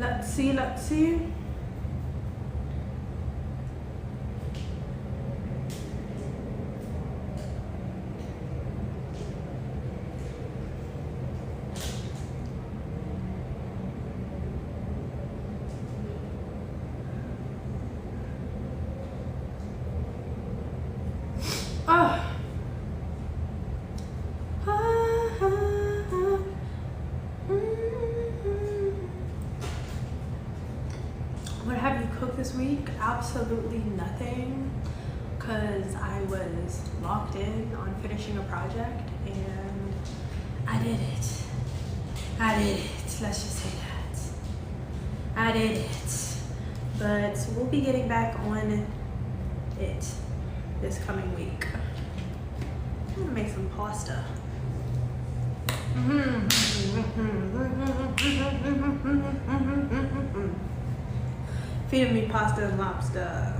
Let's see, let's see. What have you cooked this week? Absolutely nothing, because I was locked in on finishing a project and I did it. Let's just say that. I did it. But we'll be getting back on it this coming week. I'm gonna make some pasta. Feeding me pasta and lobster.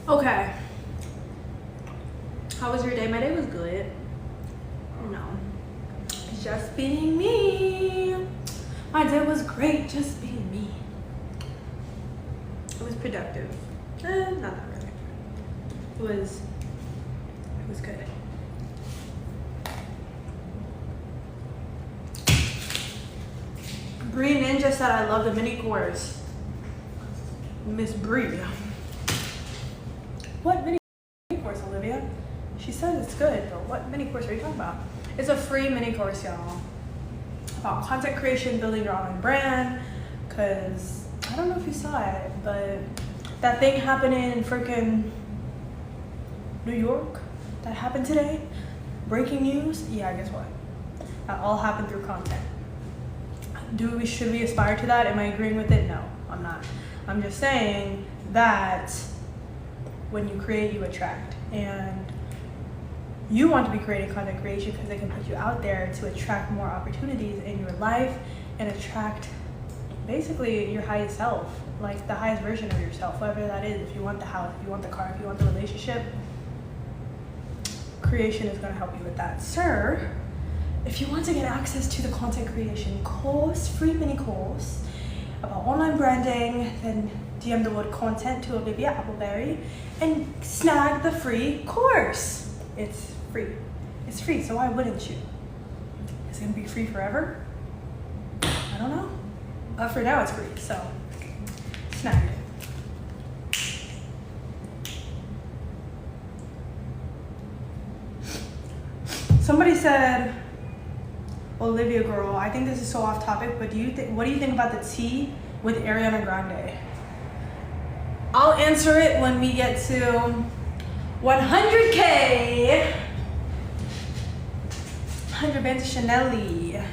Okay. How was your day? My day was good. No. Just being me. My day was great, just being me. It was productive. Not that really. It was good. Bree Ninja said I love the mini course. Miss Bree. What mini course, Olivia? She said it's good, but what mini course are you talking about? It's a free mini course, y'all. About content creation, building your online brand. Cause I don't know if you saw it, but that thing happened in freaking New York that happened today. Breaking news. Yeah, guess what? That all happened through content. Should we aspire to that? Am I agreeing with it? No, I'm not. I'm just saying that when you create, you attract, and you want to be creating content creation because it can put you out there to attract more opportunities in your life and attract basically your highest self, like the highest version of yourself, whatever that is. If you want the house, if you want the car, if you want the relationship, creation is going to help you with that. Sir, if you want to get access to the content creation course, free mini course about online branding, then DM the word content to Olivia Appleberry and snag the free course. It's free. It's free, so why wouldn't you? Is it gonna be free forever? I don't know. But for now it's free, so snag it. Somebody said, Olivia girl, I think this is so off topic, but what do you think about the tea with Ariana Grande? I'll answer it when we get to 100K. 100 bands of Chanel-y.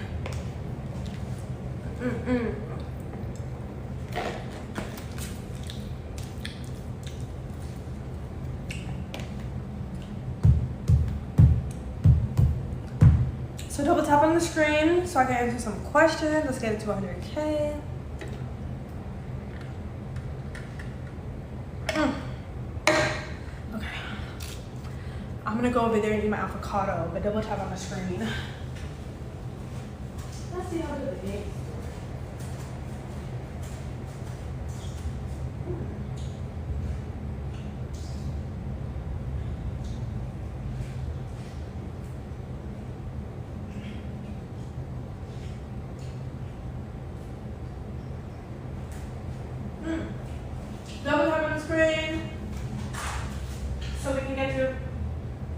So double tap on the screen so I can answer some questions. Let's get it to 100K. Okay. I'm gonna go over there and eat my avocado, but double tap on the screen. Let's see how good it is. Double tap on the screen so we can get to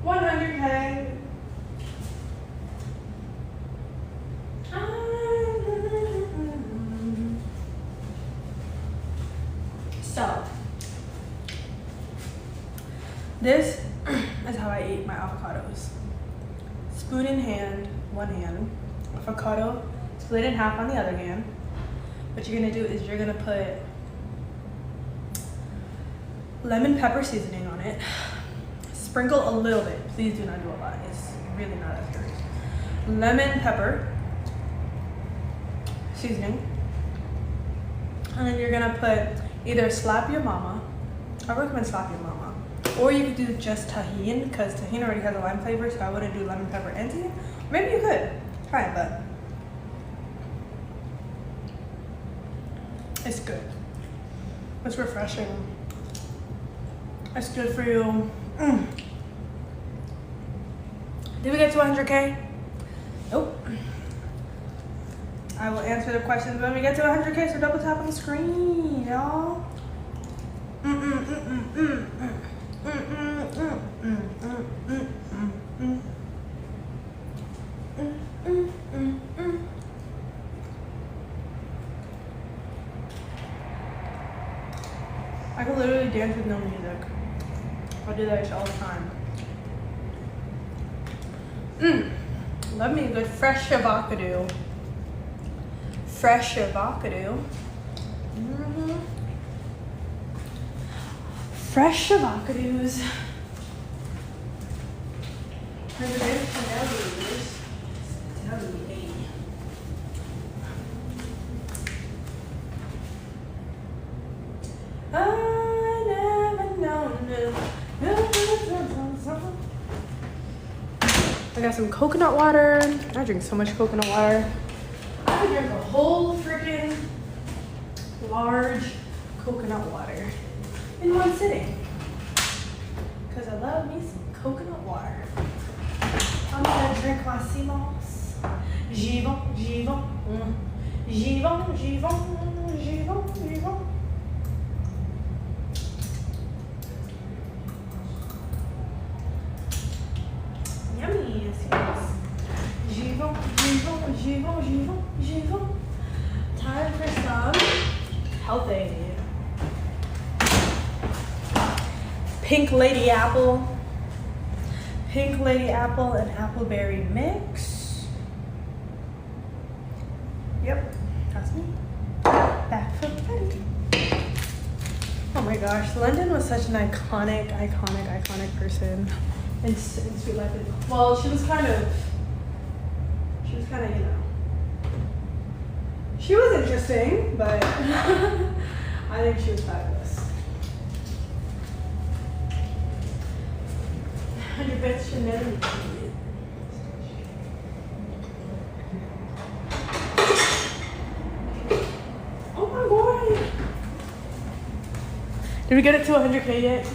100K. So this is how I eat my avocados. Spoon in hand, one hand. Avocado split in half on the other hand. What you're gonna do is you're gonna put lemon pepper seasoning on it. Sprinkle a little bit. Please do not do a lot. It's really not as good. Lemon pepper seasoning. And then you're gonna put either slap your mama. I recommend slap your mama. Or you could do just tahini, because tahini already has a lime flavor, so I wouldn't do lemon pepper and tahini. Maybe you could. Try it, but it's good. It's refreshing. It's good for you. Did we get to 100K? Nope. I will answer the questions when we get to 100K, so double tap on the screen, y'all. I can literally dance with no music. I do that shit all the time. Love me a good fresh avocado. Fresh avocado. Fresh avocados. I got some coconut water. I drink so much coconut water. I would drink a whole freaking large coconut water in one sitting. Because I love me some coconut water. I'm gonna drink my sea moss. J'y vais, j'y vais. J'y vais, j'y vais, j'y vais, j'y vais. Yummy, yes. J'y vais, j'y vais, j'y vais, j'y vais, j'y vais. Time for some healthy. Pink Lady Apple. Pink Lady Apple and Appleberry mix. Yep, that's me. Back from Betty. Oh my gosh, London was such an iconic person in Sweet Life. Well, she was kind of, you know, she was interesting, but I think she was fabulous. 100 bits Chanel. Oh my god. Did we get it to 100K yet?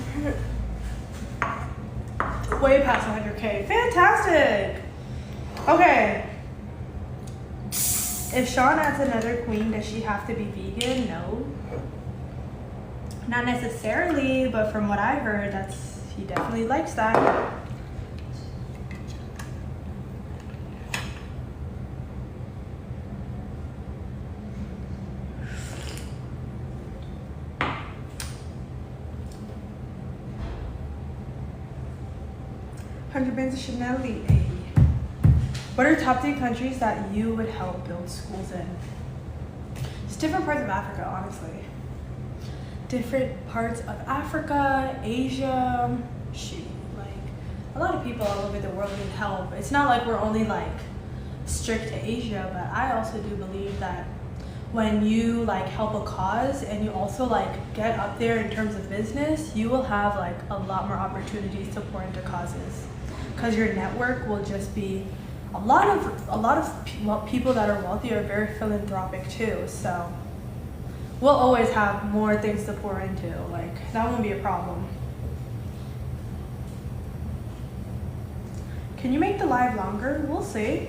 Way past 100K. Fantastic. Okay. If Sean adds another queen, does she have to be vegan? No. Not necessarily, but from what I heard, he definitely likes that. Chanel. What are top 3 countries that you would help build schools in? It's different parts of Africa, honestly. Different parts of Africa, Asia. Shoot, like a lot of people all over the world need help. It's not like we're only like strict to Asia, but I also do believe that when you like help a cause and you also like get up there in terms of business, you will have like a lot more opportunities to pour into causes, because your network will just be a lot of people that are wealthy are very philanthropic too. So we'll always have more things to pour into. Like that won't be a problem. Can you make the live longer? We'll see.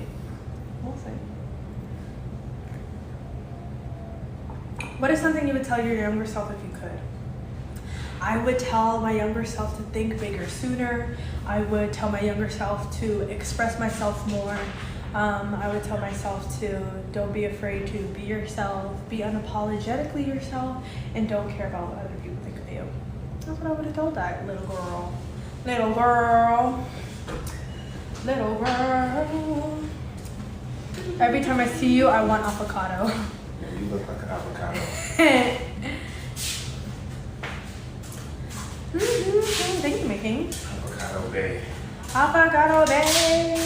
We'll see. What is something you would tell your younger self if you could? I would tell my younger self to think bigger sooner. I would tell my younger self to express myself more. I would tell myself to don't be afraid to be yourself, be unapologetically yourself, and don't care about what other people think of you. That's what I would have told that little girl. Little girl. Little girl. Every time I see you, I want avocado. Yeah, you look like an avocado. Thank you, Mickey. Avocado Bay. Avocado Bay.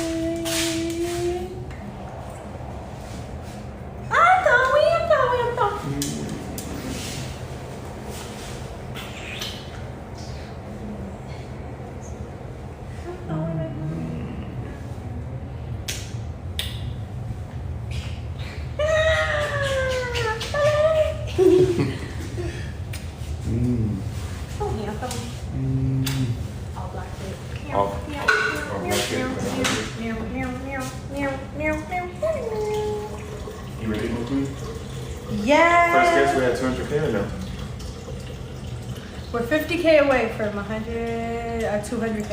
Yes. First guess, we had 200K or no? We're 50K away from 200K.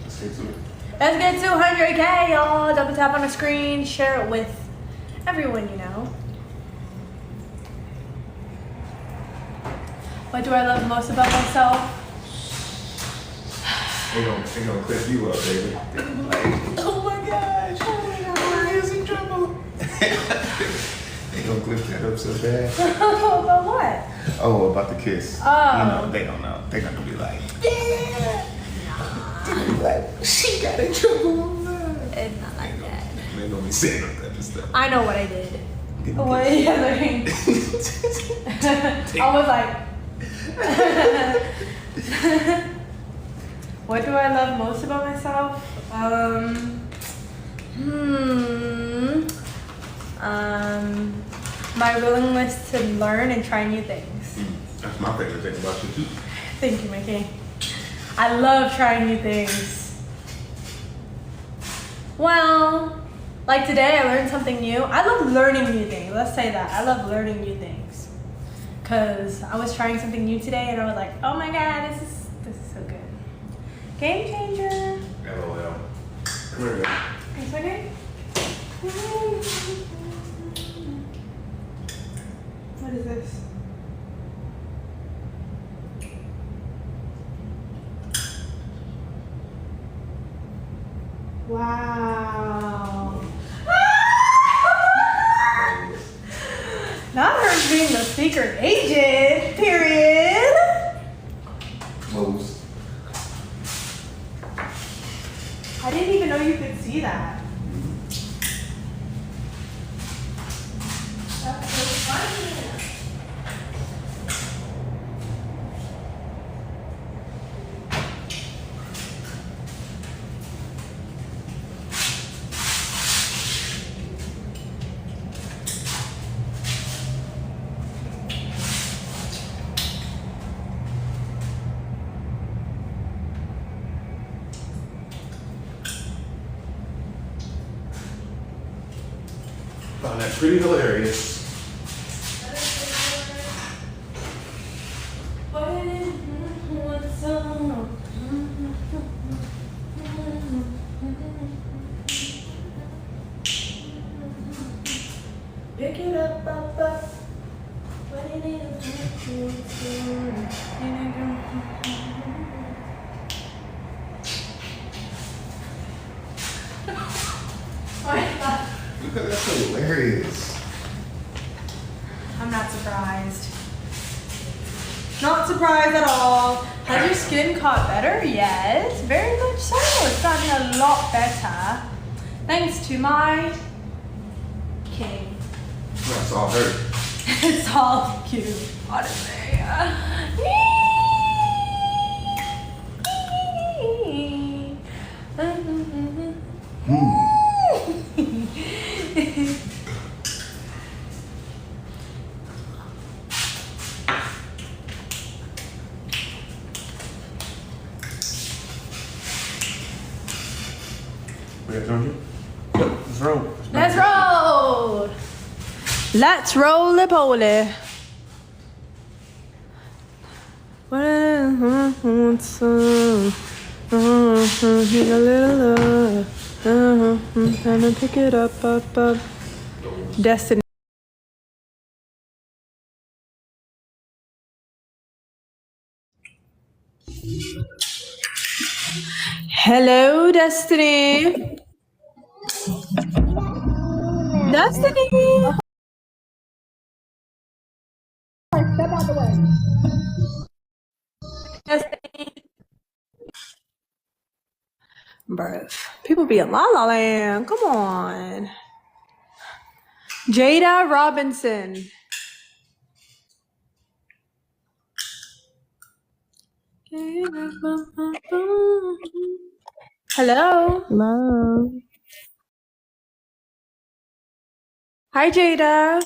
Let's get to it. Let's get 200K, y'all. Double tap on the screen. Share it with everyone you know. What do I love most about myself? They gonna clip you up, baby. Like, oh my gosh, Maria's in trouble. They gonna clip that up so bad. About what? Oh, about the kiss. Oh. You know, they don't know. They're gonna be like, yeah. They're gonna be like, she got in trouble. It's not like that. They're gonna be saying all that stuff. I know what I did. What the other thing? I was like, what do I love most about myself? My willingness to learn and try new things. That's my favorite thing about you too. Thank you, Mickey. I love trying new things. Well, like today I learned something new. I love learning new things. Let's say that. I love learning new things. Cause I was trying something new today and I was like, oh my god, this is so good. Game changer. LOL. Come here, girl. It's okay. What is this? Wow. Not her being the secret agent, period. Moves. I didn't even know you could see that. That's so funny. Found that pretty hilarious. Pick it up, up. What it is. That's hilarious. I'm not surprised. Not surprised at all. Has your skin caught better? Yes, very much so. It's gotten a lot better. Thanks to my king. That's all her. It's all cute, honestly. We got 200? Let's roll. Let's roll! Let's roll the poly. Need a little love. Time to pick it up. Destiny. Hello, Destiny. Destiny. Step out the way. Destiny. Bruh, people be in La La Land. Come on. Jada Robinson. Hello. Hello. Hi, Jada.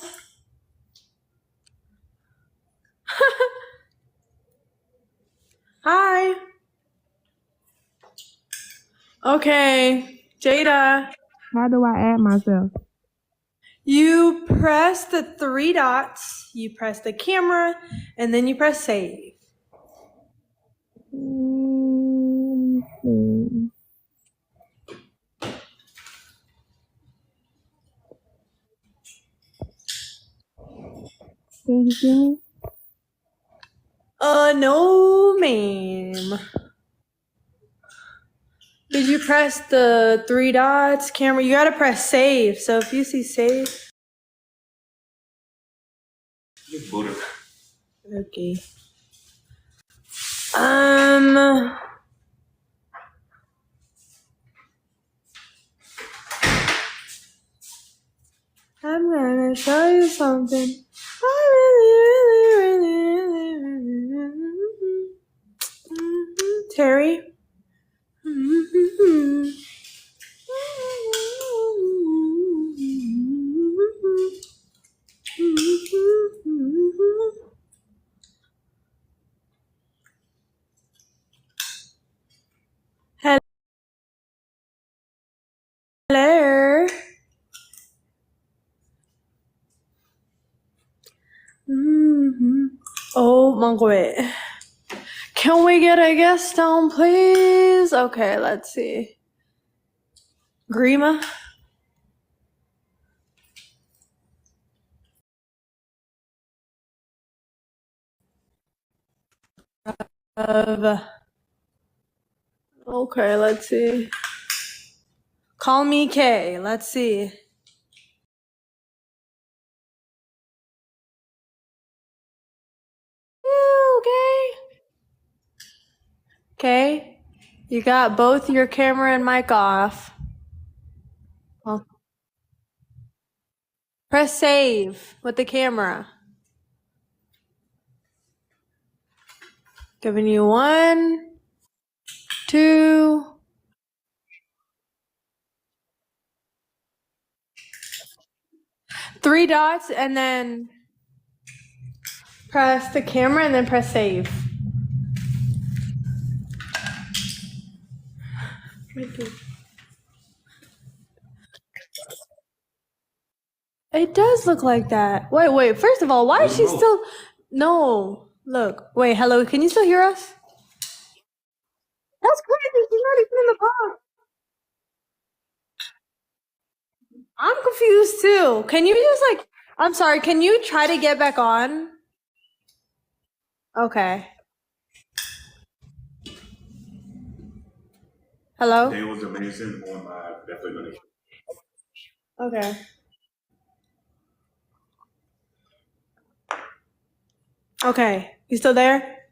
Hi. Okay, Jada. How do I add myself? You press the 3 dots, you press the camera, and then you press save. No, ma'am. Did you press the 3 dots, camera? You gotta press save. So if you see save. Okay. I'm gonna show you something. Terry. Hello. Oh, Mongoy. Can we get a guest on, please? Okay, let's see. Grima. Okay, let's see. Call me Kay. Let's see. Okay. Okay. You got both your camera and mic off. Oh. Press save with the camera. Giving you 1, 2. 3 dots and then press the camera and then press save. It does look like that. Wait. First of all, why is she still... No. Look. Wait, hello. Can you still hear us? That's crazy. She's not even in the box. I'm confused too. Can you just like... I'm sorry. Can you try to get back on? Okay. Hello? Today was amazing on my definitely gonna. Okay. Okay. You still there?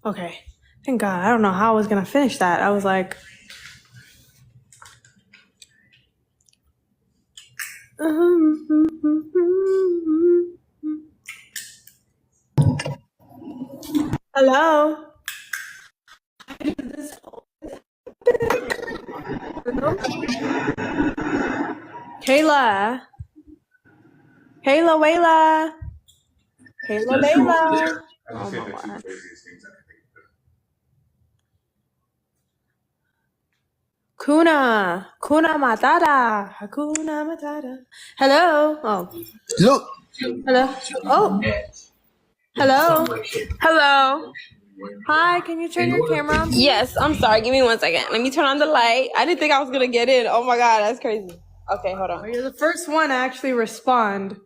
Okay. Thank God. I don't know how I was gonna finish that. I was like... Hello? Kayla. Wayla. Kayla, Layla. Oh my God. Kuna Matata. Hakuna Matata. Hello. Oh. Look. Hello. Oh. Hello. Hello. Hi, can you turn your camera on? Yes, I'm sorry. Give me 1 second. Let me turn on the light. I didn't think I was gonna get in. Oh my God, that's crazy. Okay, hold on. You're the first one to actually respond.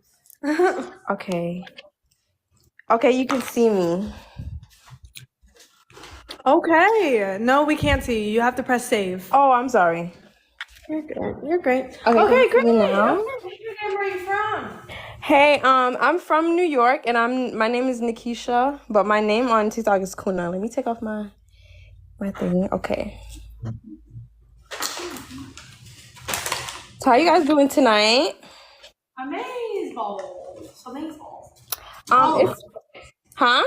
Okay. Okay, you can see me. Okay. No, we can't see you. You have to press save. Oh, I'm sorry. You're good. You're great. Okay, great. now. Where are you from? Hey, I'm from New York, and my name is Nikisha, but my name on TikTok is Kuna. Let me take off my thing. Okay. So how you guys doing tonight? Amazeballs. It's huh?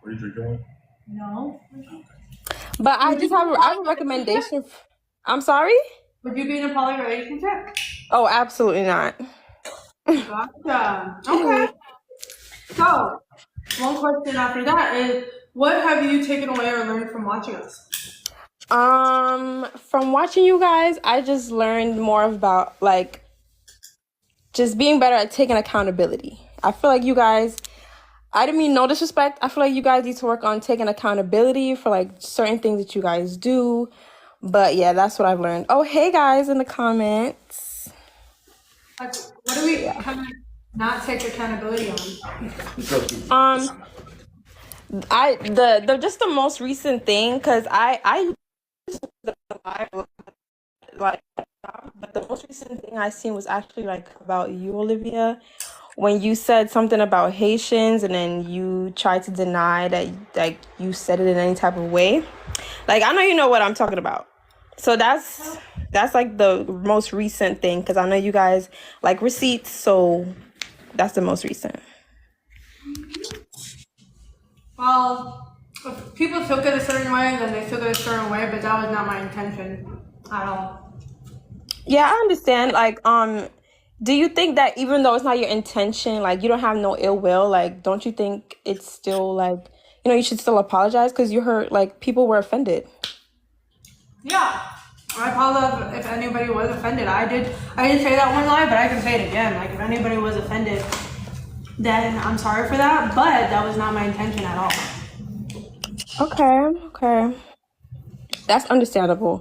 Are you drinking one? No. But I have a recommendation. I'm sorry? Would you be in a poly relationship? Oh, absolutely not. Gotcha. Okay. So, one question after that is, what have you taken away or learned from watching us? From watching you guys, I just learned more about like just being better at taking accountability. I feel like you guys, I didn't mean no disrespect. I feel like you guys need to work on taking accountability for like certain things that you guys do. But yeah, that's what I've learned. Oh, hey guys in the comments. Like, what do we kind of not take accountability on? The just the most recent thing, because I like, but the most recent thing I seen was actually like about you, Olivia, when you said something about Haitians and then you tried to deny that like you said it in any type of way. Like, I know you know what I'm talking about. So that's like the most recent thing, because I know you guys like receipts, so that's the most recent. Well, if people took it a certain way, then they took it a certain way, but that was not my intention at all. Yeah, I understand. Like, do you think that even though it's not your intention, like you don't have no ill will, like don't you think it's still like, you know, you should still apologize because you hurt, like people were offended? Yeah, I apologize if anybody was offended. I did say that one lie, but I can say it again. Like, if anybody was offended, then I'm sorry for that, but that was not my intention at all. Okay. That's understandable.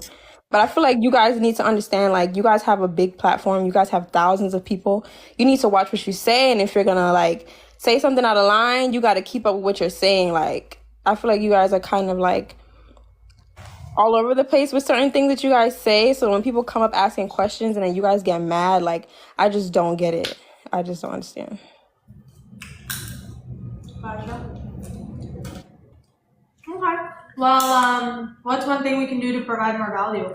But I feel like you guys need to understand, like, you guys have a big platform. You guys have thousands of people. You need to watch what you say. And if you're going to, like, say something out of line, you got to keep up with what you're saying. Like, I feel like you guys are kind of, like, all over the place with certain things that you guys say. So when people come up asking questions and then you guys get mad, like, I just don't get it. I just don't understand. Gotcha. Okay. Well, what's one thing we can do to provide more value?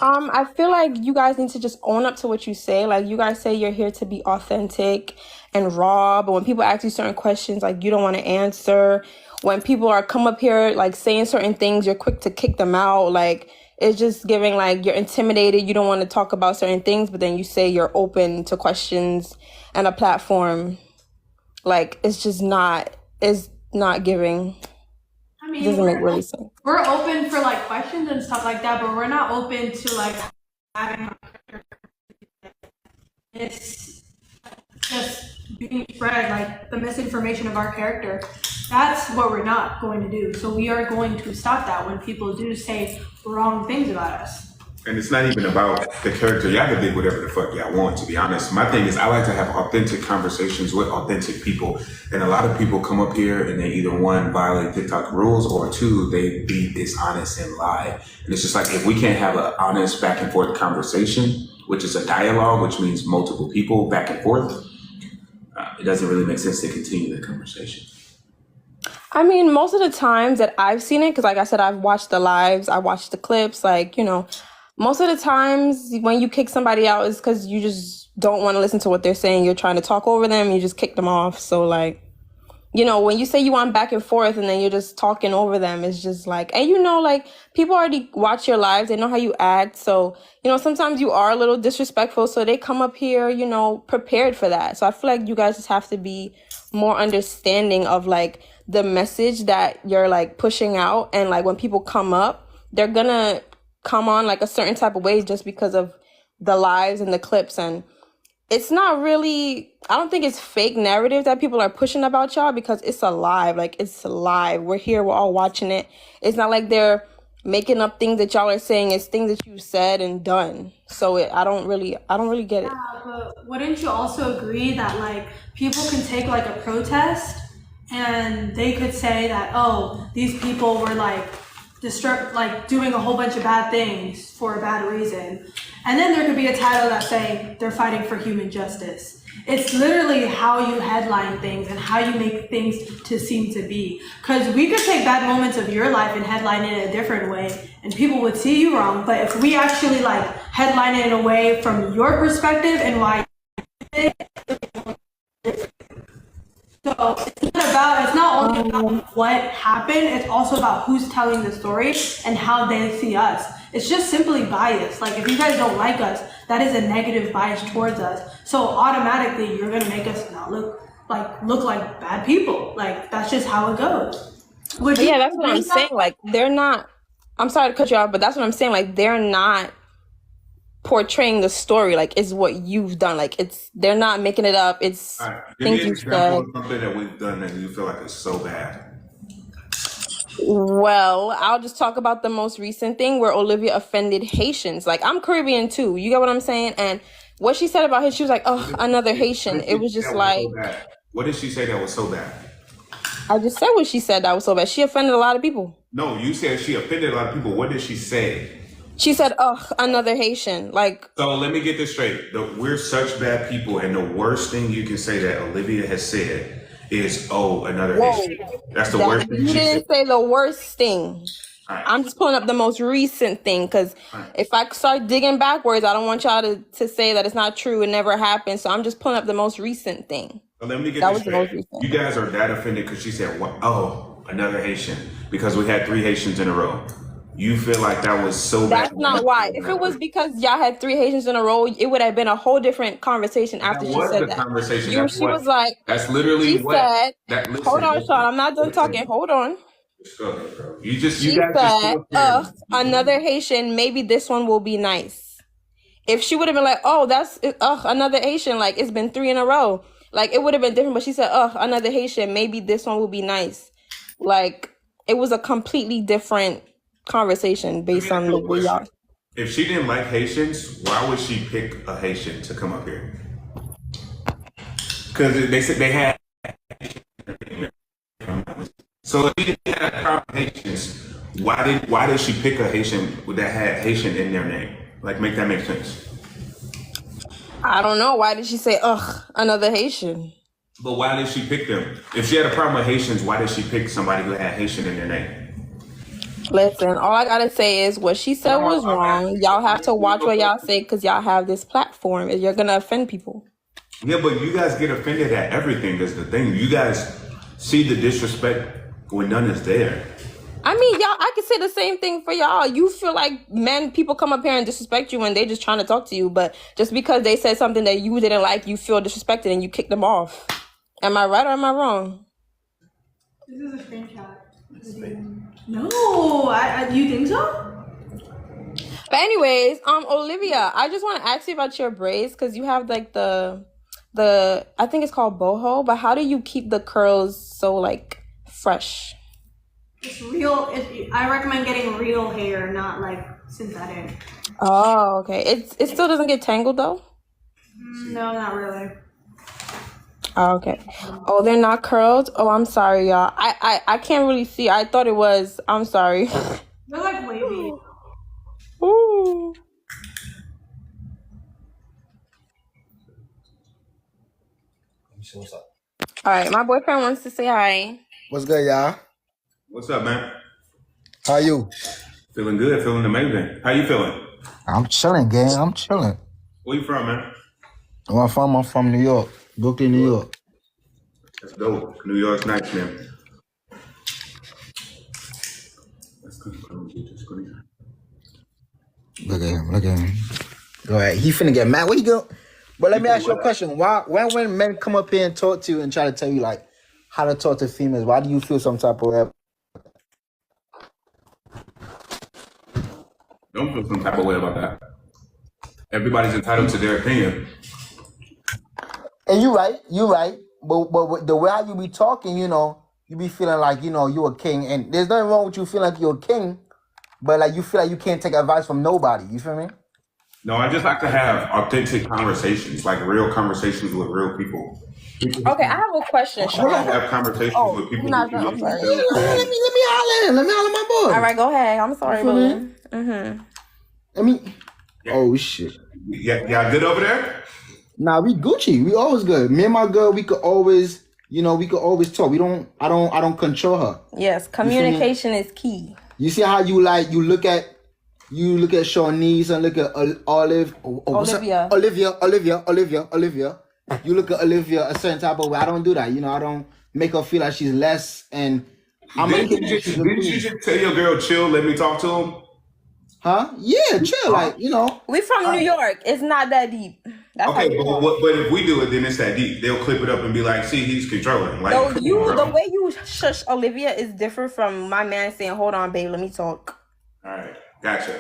I feel like you guys need to just own up to what you say. Like, you guys say you're here to be authentic and raw, but when people ask you certain questions, like, you don't want to answer. When people are come up here, like, saying certain things, you're quick to kick them out. Like, it's just giving, like, you're intimidated. You don't want to talk about certain things, but then you say you're open to questions and a platform. Like, it's just not giving. I mean, doesn't make really sense. We're open for like questions and stuff like that, but we're not open to like having it's just being spread, like the misinformation of our character. That's what we're not going to do. So we are going to stop that when people do say wrong things about us. And it's not even about the character. Y'all can do whatever the fuck y'all want, to be honest. My thing is I like to have authentic conversations with authentic people. And a lot of people come up here and they either one, violate TikTok rules, or two, they be dishonest and lie. And it's just like, if we can't have an honest back and forth conversation, which is a dialogue, which means multiple people back and forth, it doesn't really make sense to continue the conversation. I mean, most of the times that I've seen it, because like I said, I've watched the lives, I watched the clips, like, you know, most of the times when you kick somebody out is because you just don't want to listen to what they're saying. You're trying to talk over them. You just kick them off. So like, you know, when you say you want back and forth and then you're just talking over them, it's just like, and you know, like people already watch your lives. They know how you act. So, you know, sometimes you are a little disrespectful. So they come up here, you know, prepared for that. So I feel like you guys just have to be more understanding of like the message that you're like pushing out. And like when people come up, they're gonna come on like a certain type of way just because of the lives and the clips. And it's not really, I don't think it's fake narrative that people are pushing about y'all, because it's alive. Like, it's live. We're here, we're all watching it. It's not like they're making up things that y'all are saying. It's things that you said and done. So I don't really get it. Yeah, but wouldn't you also agree that like people can take like a protest and they could say that, oh, these people were like doing a whole bunch of bad things for a bad reason, and then there could be a title that say they're fighting for human justice. It's literally how you headline things and how you make things to seem to be, because we could take bad moments of your life and headline it in a different way and people would see you wrong. But if we actually like headline it in a way from your perspective and why so it's not only about what happened, it's also about who's telling the story and how they see us. It's just simply bias. Like, if you guys don't like us, that is a negative bias towards us. So automatically you're gonna make us not look like bad people. Like, that's just how it goes. Yeah, that's what I'm saying. Like, they're not I'm sorry to cut you off, but that's what I'm saying. Like, they're not portraying the story. Like, it's what you've done. Like, they're not making it up. It's All right, give me things an you example said. of something that we've done that you feel like is so bad. Well, I'll just talk about the most recent thing where Olivia offended Haitians. Like, I'm Caribbean too. You get what I'm saying? And what she said about Haitian, she was like, oh, another Haitian. It was just like, What did she say that was so bad? I just said what she said that was so bad. She offended a lot of people. No, you said she offended a lot of people. What did she say? She said, oh, another Haitian. Like, So let me get this straight. We're such bad people, and the worst thing you can say that Olivia has said is, oh, another Haitian. That's the worst thing you she didn't said. say the worst thing. Right. I'm just pulling up the most recent thing because if I start digging backwards, I don't want y'all to say that it's not true. It never happened. So I'm just pulling up the most recent thing. So let me get That this was the most straight. recent. You guys are that offended because she said, oh, another Haitian, because we had 3 Haitians in a row. You feel like that was so bad. That's not why. If it was because y'all had 3 Haitians in a row, it would have been a whole different conversation after she said that. Conversation. She was like, that's literally she what. said, hold on, Sean, I'm not done talking. Hold on. She said, another Haitian, maybe this one will be nice. If she would have been like, oh, that's another Haitian, like it's been 3 in a row, like it would have been different. But she said, another Haitian, maybe this one will be nice. Like it was a completely different conversation based on the way y'all. If she didn't like Haitians, why would she pick a Haitian to come up here? Because they said they had. So if she didn't have a problem with Haitians, why did she pick a Haitian that had Haitian in their name? Like, make that make sense. I don't know. Why did she say, another Haitian? But why did she pick them? If she had a problem with Haitians, why did she pick somebody who had Haitian in their name? Listen, all I gotta say is what she said was wrong. Y'all have to watch what y'all say because y'all have this platform. You're gonna offend people. Yeah, but you guys get offended at everything. That's the thing. You guys see the disrespect when none is there. I mean, y'all, I could say the same thing for y'all. You feel like people come up here and disrespect you when they just trying to talk to you, but just because they said something that you didn't like, you feel disrespected and you kick them off. Am I right or am I wrong? This is a screenshot. No, do you think so? But anyways, Olivia, I just want to ask you about your braids because you have like the I think it's called boho, but how do you keep the curls so like fresh? It's real. I recommend getting real hair, not like synthetic. Oh, okay. It still doesn't get tangled though? No, not really. Oh, okay. Oh, they're not curled? Oh, I'm sorry, y'all. I can't really see. I thought it was. I'm sorry. They're like wavy. Ooh. What's up? All right, my boyfriend wants to say hi. What's good, y'all? What's up, man? How you? Feeling good, feeling amazing. How you feeling? I'm chilling, gang. I'm chilling. Where you from, man? Where I'm from New York. Brooklyn, New York. That's dope. New York's nice, man. Look at him. Go ahead. He finna get mad. Where you go? But let me ask you a question. When men come up here and talk to you and try to tell you like how to talk to females, why do you feel some type of way? Don't feel some type of way about that. Everybody's entitled to their opinion. And you're right. But the way how you be talking, you be feeling like, you're a king. And there's nothing wrong with you feeling like you're a king, but like you feel like you can't take advice from nobody. You feel me? No, I just like to have authentic conversations, like real conversations with real people. Okay, I have a question. I like to have conversations with people. I'm sorry. Let me holler my boy. All right, go ahead. I'm sorry, boo. Mm-hmm. Oh shit. Yeah, good over there? Nah, we Gucci. We always good. Me and my girl, we could always talk. I don't control her. Yes, communication is key. You see how you look at Shawnee's and look at Olivia. You look at Olivia a certain type of way. I don't do that. I don't make her feel like she's less. And Didn't you just tell your girl chill? Let me talk to him. Huh? Yeah, chill. We from New York. It's not that deep. That's okay, but if we do it, then it's that deep. They'll clip it up and be like, "See, he's controlling." Like, so the way you shush Olivia is different from my man saying, "Hold on, babe, let me talk." All right, gotcha.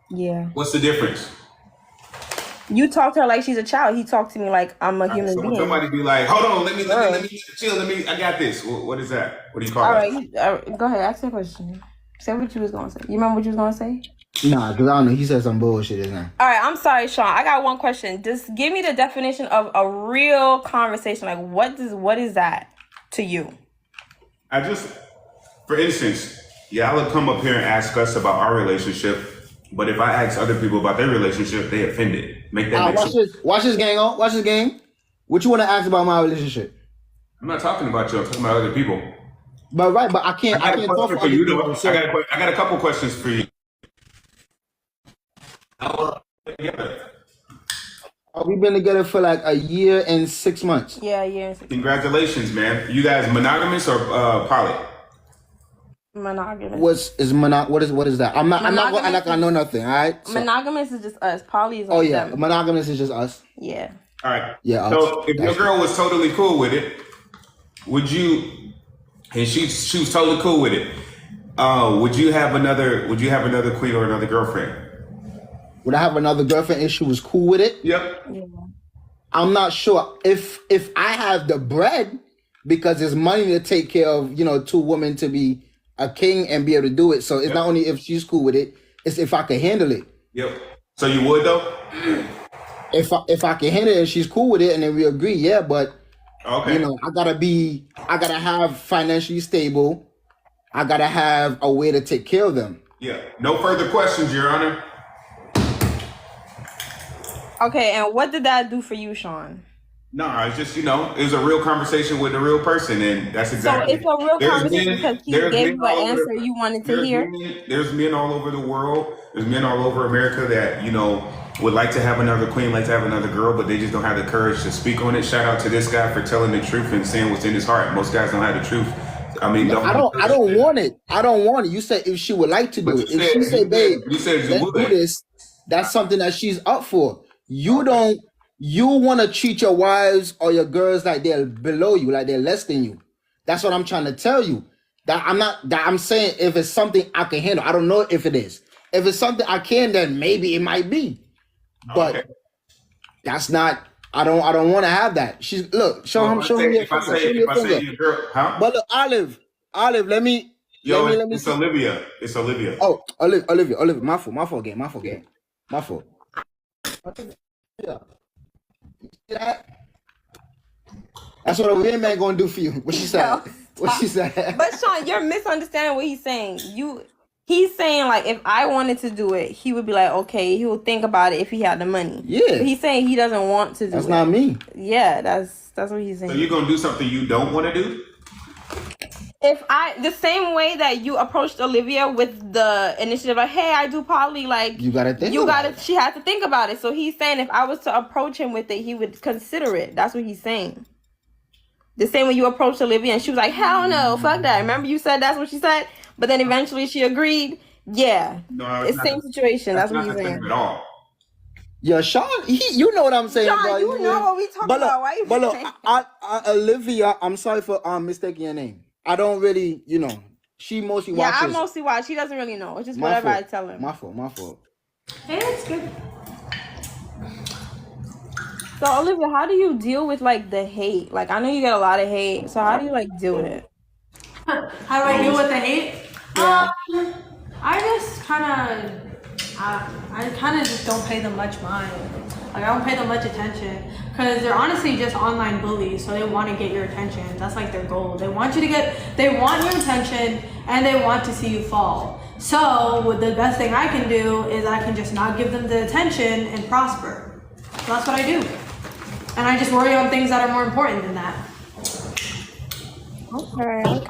Yeah. What's the difference? You talk to her like she's a child. He talked to me like I'm a All right, human so when being. somebody be like, hold on, let me Sure. chill, I got this. What is that? What do you call All that? right, go ahead. Ask the question. Say what you was gonna say. You remember what you was gonna say? Nah, because I don't know. He said some bullshit just now. All right, I'm sorry, Sean. I got one question. Just give me the definition of a real conversation. Like, what is that to you? For instance, y'all will come up here and ask us about our relationship, but if I ask other people about their relationship, they offended. Make that make sense. Watch this game on. Watch this game. What you want to ask about my relationship? I'm not talking about you. I'm talking about other people. But I can't I got a talk question for for other you. people. Though. So, I got a couple questions for you. we've been together for like a year and 6 months. Yeah, yeah. Congratulations, man. You guys monogamous or poly? Monogamous. What is that? I'm not gonna act like I know nothing. All right. So, Monogamous is just us. Poly is like them. monogamous is just us. Yeah. All right. Yeah. So if your girl was totally cool with it, would you? And she was totally cool with it. Would you have another queen or another girlfriend? Would I have another girlfriend if she was cool with it? Yep. Yeah. I'm not sure if I have the bread, because there's money to take care of, two women to be a king and be able to do it. So it's not only if she's cool with it, it's if I can handle it. Yep. So you would though? If I can handle it and she's cool with it and then we agree, yeah, but okay. I gotta have financially stable. I gotta have a way to take care of them. Yeah. No further questions, Your Honor. Okay, and what did that do for you, Sean? No, it's just, it was a real conversation with a real person, and that's exactly. So it's a real conversation because he gave you an answer you wanted to hear. There's men all over the world. There's men all over America that, would like to have another queen, like to have another girl, but they just don't have the courage to speak on it. Shout out to this guy for telling the truth and saying what's in his heart. Most guys don't have the truth. I mean, I don't want it. I don't want it. You said if she would like to do it. If she say, babe, let's do this, that's something that she's up for. You want to treat your wives or your girls like they're below you, like they're less than you. That's what I'm trying to tell you. I'm saying if it's something I can handle. I don't know if it is. If it's something I can, then maybe it might be. But that's not. I don't want to have that. Show me your finger. Your girl, huh? But look, Olive, let me. It's see. Olivia. It's Olivia. Oh, Olivia. My fault, game. My fault. Yeah. That's what a real man gonna do for you. What she said. What she said. But Sean, you're misunderstanding what he's saying. He's saying like if I wanted to do it, he would be like, okay, he would think about it if he had the money. Yeah. But he's saying he doesn't want to do it. That's not me. Yeah, that's what he's saying. So you're gonna do something you don't want to do? The same way that you approached Olivia with the initiative, like, hey, I do poly, like you gotta think. She had to think about it. So he's saying if I was to approach him with it, he would consider it. That's what he's saying. The same way you approached Olivia and she was like, hell no, fuck that. Remember you said that's what she said? But then eventually she agreed. Yeah. No, it's same situation. That's what he's saying. At all. Yeah, Sean, you know what I'm saying, Sean, bro. you know what we talking about. Why you saying? Olivia, I'm sorry for mistaking your name. I don't really, she mostly watches. Yeah, I mostly watch. He doesn't really know. It's just whatever I tell him. My fault. Hey, it's good. So Olivia, how do you deal with like the hate? Like I know you get a lot of hate. So how do you like deal with it? How do I deal with the hate? Yeah. I just kind of just don't pay them much mind. Like I don't pay them much attention because they're honestly just online bullies. So they want to get your attention. That's like their goal. They want your attention and they want to see you fall. So the best thing I can do is I can just not give them the attention and prosper. So that's what I do. And I just worry on things that are more important than that. Okay.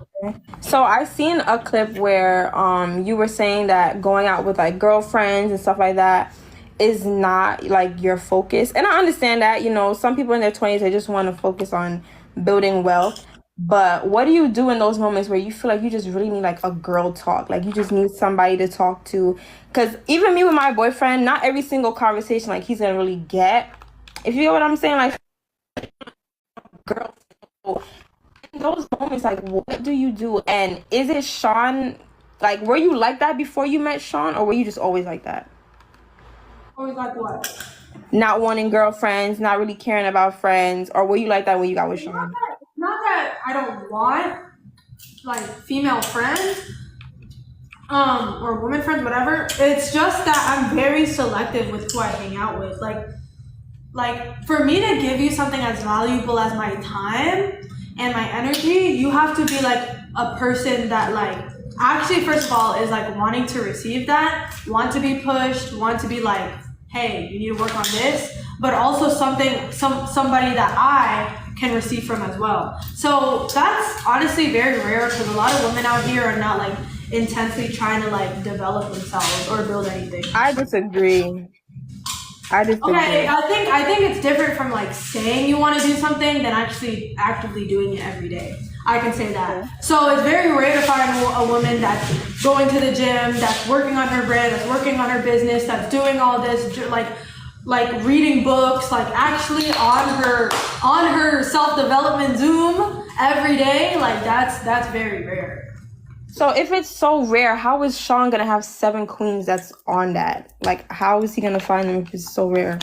So I seen a clip where you were saying that going out with like girlfriends and stuff like that is not like your focus. And I understand that, some people in their 20s, they just want to focus on building wealth. But what do you do in those moments where you feel like you just really need like a girl talk? Like you just need somebody to talk to? Because even me with my boyfriend, not every single conversation like he's gonna really get. If you get what I'm saying, like girl. In those moments, like what do you do? And is it Sean Like, were you like that before you met Sean, or were you just always like that? Always like what? Not wanting girlfriends, not really caring about friends, or were you like that when you got with Sean? Not that I don't want like female friends, or women friends, whatever. It's just that I'm very selective with who I hang out with. Like for me to give you something as valuable as my time and my energy, you have to be like a person that like actually, first of all, is like wanting to receive that, want to be pushed, want to be like, hey, you need to work on this, but also somebody that I can receive from as well. So that's honestly very rare because a lot of women out here are not like intensely trying to like develop themselves or build anything. I disagree. Okay, I think it's different from like saying you want to do something than actually actively doing it every day. I can say that. So it's very rare to find a woman that's going to the gym, that's working on her brand, that's working on her business, that's doing all this, like reading books, like actually on her self-development Zoom every day. Like that's very rare. So if it's so rare, how is Sean gonna have 7 queens that's on that? Like, how is he gonna find them if it's so rare?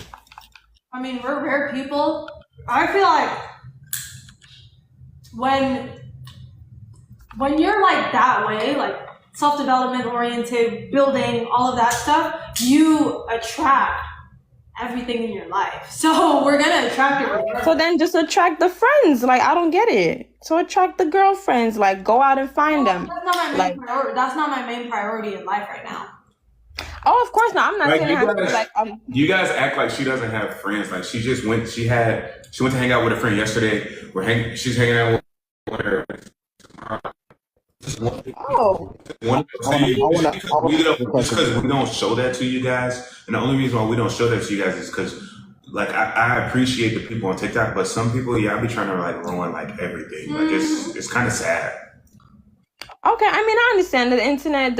I mean, we're rare people. I feel like when you're like that way, like self-development oriented, building, all of that stuff, you attract everything in your life. So we're gonna attract it. So then just attract the friends. Like, I don't get it. So attract the girlfriends. Like, go out and find them. That's not my main priority. That's not my main priority in life right now. Oh, of course not. I'm not Like, saying it has to be like you guys act like she doesn't have friends. Like she just went. She went to hang out with a friend yesterday. She's hanging out with her. Oh. Because we don't show that to you guys, and the only reason why we don't show that to you guys is because, like, I appreciate the people on TikTok, but some people, I be trying to like ruin like everything. Like it's kind of sad. Okay, I mean, I understand that the internet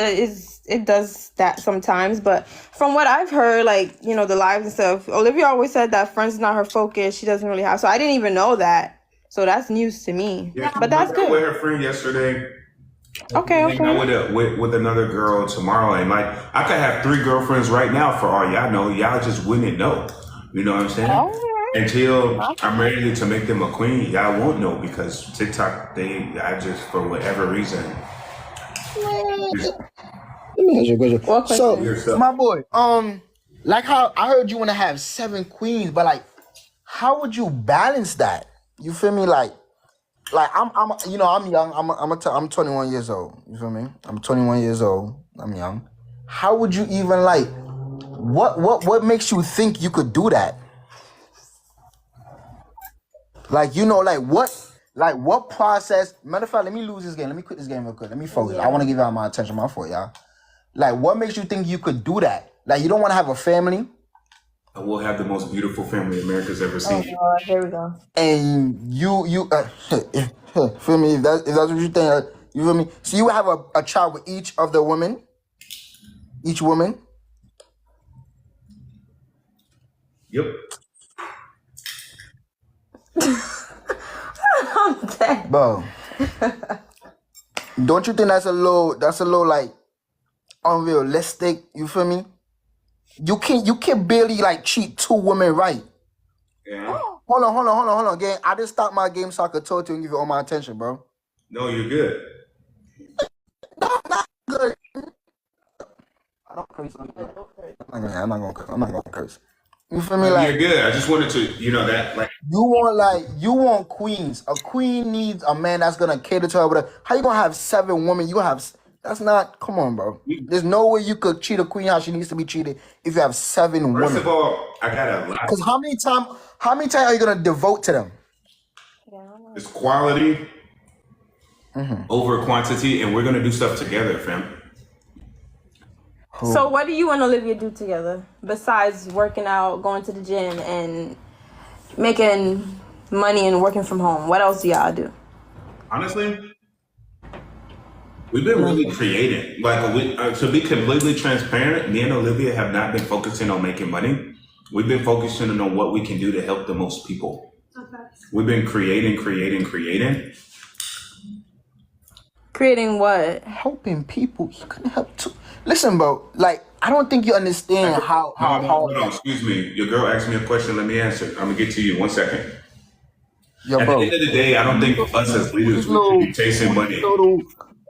it does that sometimes, but from what I've heard, like, you know, the lives and stuff, Olivia always said that friends is not her focus. She doesn't really have, so I didn't even know that. So that's news to me. Yeah, but that's good. With her friend yesterday. Okay. With another girl tomorrow, and like I could have 3 girlfriends right now for all y'all know. Y'all just wouldn't know. You know what I'm saying? Right. Until I'm ready to make them a queen, y'all won't know because TikTok, I just for whatever reason. Let me ask you a question. So, my boy, like how I heard you want to have 7 queens, but like, how would you balance that? You feel me? Like I'm young. I'm 21 years old. You feel me? I'm 21 years old. I'm young. How would you even like? What makes you think you could do that? Like, you know, like what process? Matter of fact, let me lose this game. Let me quit this game real quick. Let me focus. I want to give y'all my attention. My fault, y'all. Like, what makes you think you could do that? Like, you don't want to have a family? I will have the most beautiful family America's ever seen. Oh, God, there we go. And you feel me? If that's what you think, you feel me? So you have a child with each of the women, each woman. Yep. I'm dead. Bro, don't you think that's a little like unrealistic? You feel me? You can barely like cheat 2 women right. Yeah. Hold on, gang. I just stopped my game so I could talk to you and give you all my attention, bro. No, you're good. No, I'm not good. I don't curse. I'm not gonna curse. You feel me? Like, you're good. I just wanted to, that, like. You want queens. A queen needs a man that's gonna cater to her. But how you gonna have 7 women? You have. That's not. Come on, bro. There's no way you could treat a queen how she needs to be treated if you have 7 women. First of all, I got a lot. Because how many times are you gonna devote to them? It's quality over quantity, and we're gonna do stuff together, fam. So what do you and Olivia do together besides working out, going to the gym, and making money and working from home? What else do y'all do? Honestly, we've been really creating. Like, to be completely transparent, me and Olivia have not been focusing on making money. We've been focusing on what we can do to help the most people. Okay. We've been creating. Creating what? Helping people. You can help too. Listen, bro. Like, I don't think you understand how Hold hard. on, excuse me. Your girl asked me a question. Let me answer. I'm gonna get to you. 1 second. Yo, At bro. the end of the day, I don't think us as leaders we should be chasing money.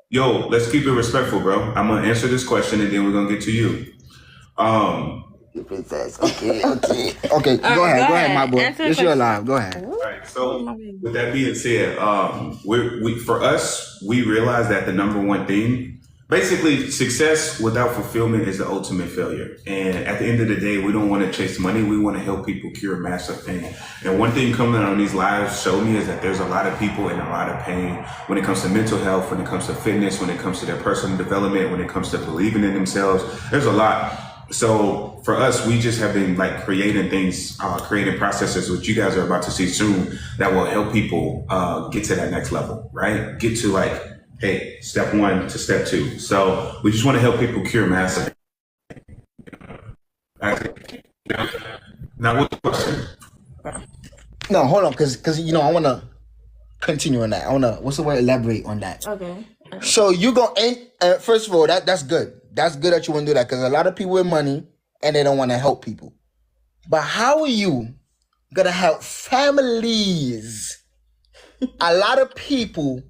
Yo, let's keep it respectful, bro. I'm gonna answer this question and then we're gonna get to you. Okay. Go ahead, my boy. It's your live. Go ahead. All right. So with that being said, for us, we realize that the number one thing, basically, success without fulfillment is the ultimate failure. And at the end of the day, we don't want to chase money. We want to help people cure massive pain. And one thing coming on these lives showed me is that there's a lot of people in a lot of pain when it comes to mental health, when it comes to fitness, when it comes to their personal development, when it comes to believing in themselves. There's a lot. So for us, we just have been like creating things, creating processes, which you guys are about to see soon, that will help people get to that next level, right? Get to like, hey, step 1 to step 2. So we just want to help people cure massive. Now, what's the question? No, hold on, because you know I want to continue on that. I want to elaborate on that. Okay. So you go and first of all, that's good. That's good that you want to do that because a lot of people with money and they don't want to help people. But how are you gonna help families? A lot of people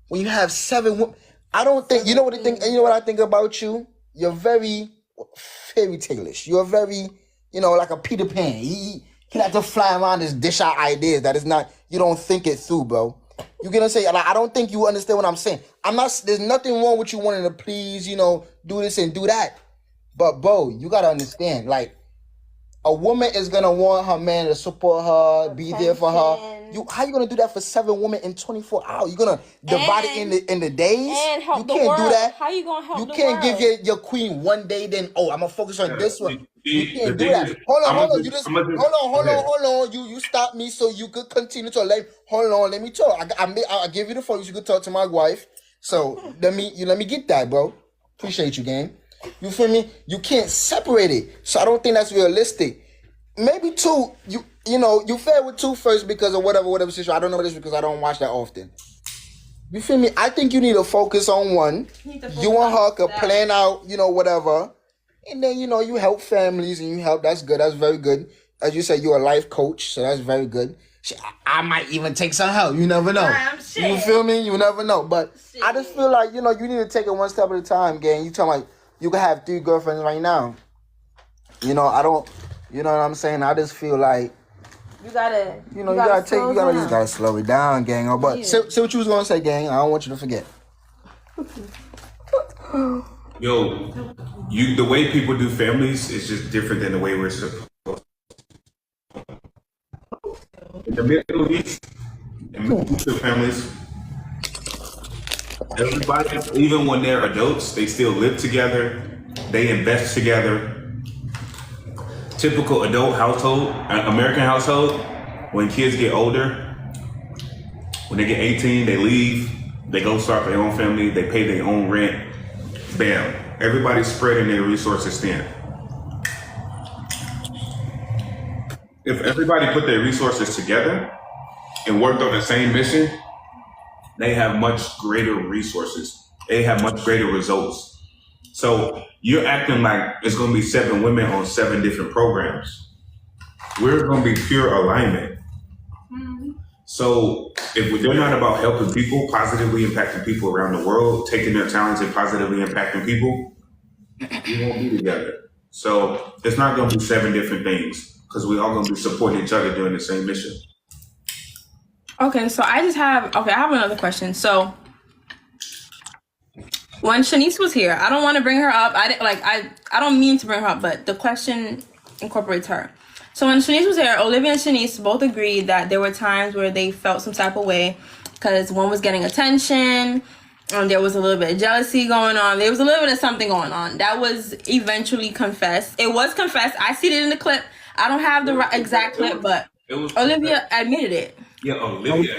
when you have 7 women. I don't think you know what I think. You know what I think about you? You're very fairy tale-ish. You're very, like a Peter Pan. He like to fly around and dish out ideas that is not. You don't think it through, bro. You get what I'm saying? Like, I don't think you understand what I'm saying. There's nothing wrong with you wanting to please, do this and do that. But, bro, you got to understand, like, a woman is going to want her man to support her, be there for her. How you going to do that for 7 women in 24 hours? You're going to divide it in the days? And help you the can't world. do that. How you going to help the world? You can't give your queen one day, then, I'm going to focus on this one. You can't do that. Hold on. Hold on. You stop me so you could continue to hold on. Let me talk. I'll give you the phone. You could talk to my wife. So let me get that, bro. Appreciate you, gang. You feel me? You can't separate it. So I don't think that's realistic. Maybe 2. You fair with 2 first because of whatever situation. I don't know this because I don't watch that often. You feel me? I think you need to focus on 1. You and her could plan out, whatever. And then, you help families and you help. That's good. That's very good. As you said, you're a life coach. So that's very good. I might even take some help. You never know. You feel me? You never know. But I just feel like, you need to take it 1 step at a time, gang. You talking like you can have 3 girlfriends right now. I don't, you know what I'm saying? I just feel like you gotta just gotta slow it down, gang. But say what you was gonna say, gang. I don't want you to forget. Yo, the way people do families is just different than the way we're supposed to. In the Middle East, in Middle Eastern families, everybody, even when they're adults, they still live together. They invest together. Typical adult household, American household, when kids get older, when they get 18, they leave, they go start their own family, they pay their own rent, bam. Everybody's spreading their resources thin. If everybody put their resources together and worked on the same mission, they have much greater resources. They have much greater results. So you're acting like it's going to be 7 women on 7 different programs. We're going to be pure alignment. So if they're not about helping people, positively impacting people around the world, taking their talents and positively impacting people, we won't be together. So it's not going to be 7 different things because we all going to be supporting each other doing the same mission. Okay, so I have another question. So when Shanice was here, I don't want to bring her up. I don't mean to bring her up, but the question incorporates her. So when Shanice was here, Olivia and Shanice both agreed that there were times where they felt some type of way because one was getting attention. There was a little bit of jealousy going on. There was a little bit of something going on. That was eventually confessed. It was confessed. I see it in the clip. I don't have the exact clip, but Olivia admitted it. Yeah, Olivia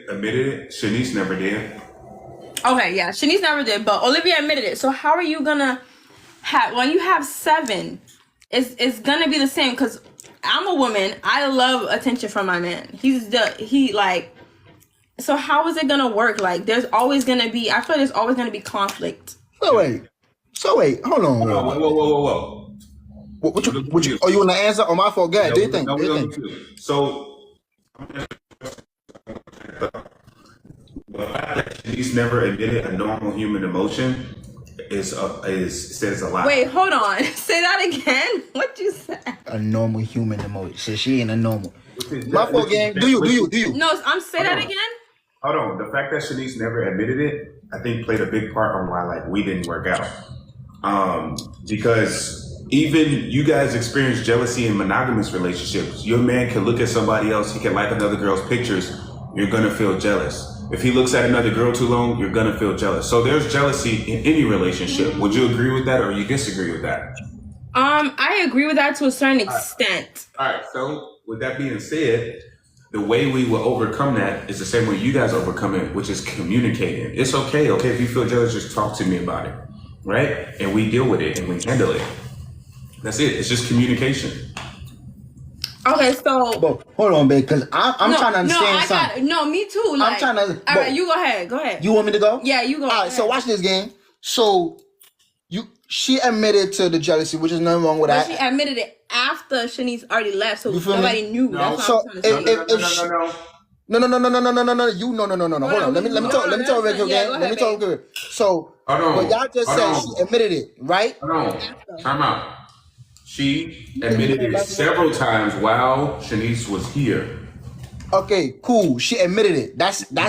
admitted it. Shanice never did. Okay, yeah, Shanice never did, but Olivia admitted it. So how are you gonna when you have 7, it's gonna be the same because I'm a woman. I love attention from my man. So how is it gonna work? Like, there's always gonna be. I feel like there's always gonna be conflict. So wait, hold on. Whoa. What you? Oh, you want to answer? Oh, my fault. Go ahead. Do you think? So, the fact that she's never admitted a normal human emotion says a lot. Wait, hold on. Say that again. What you said? A normal human emotion. So she ain't a normal. My fault, gang. Do you? No, say that again. Hold on. The fact that Shanice never admitted it, I think, played a big part on why we didn't work out. Because even you guys experience jealousy in monogamous relationships. Your man can look at somebody else. He can like another girl's pictures. You're gonna feel jealous. If he looks at another girl too long, you're gonna feel jealous. So there's jealousy in any relationship. Would you agree with that, or you disagree with that? I agree with that to a certain extent. All right. So with that being said, the way we will overcome that is the same way you guys overcome it, which is communicating. It's okay. Okay, if you feel jealous, just talk to me about it, right? And we deal with it and we handle it. That's it. It's just communication. Okay, so But hold on, babe, because I'm trying to understand something. No, me too. Like, I'm trying to. All right, you go ahead. Go ahead. You want me to go? Yeah, you go. All right. So watch this game. So she admitted to the jealousy, which is nothing wrong with But that. she admitted it after Shanice already left, so You feel me? nobody knew. No. That's So what I'm trying to say. No. You no. Hold on. Let me talk. Let me talk real quick, Yeah, gang. go Let me ahead, talk real quick. So Hold on. what y'all just Hold said, on. she admitted it, right? Hold on. Time out. She admitted it several times while Shanice was here. Okay, cool. She admitted it. That's the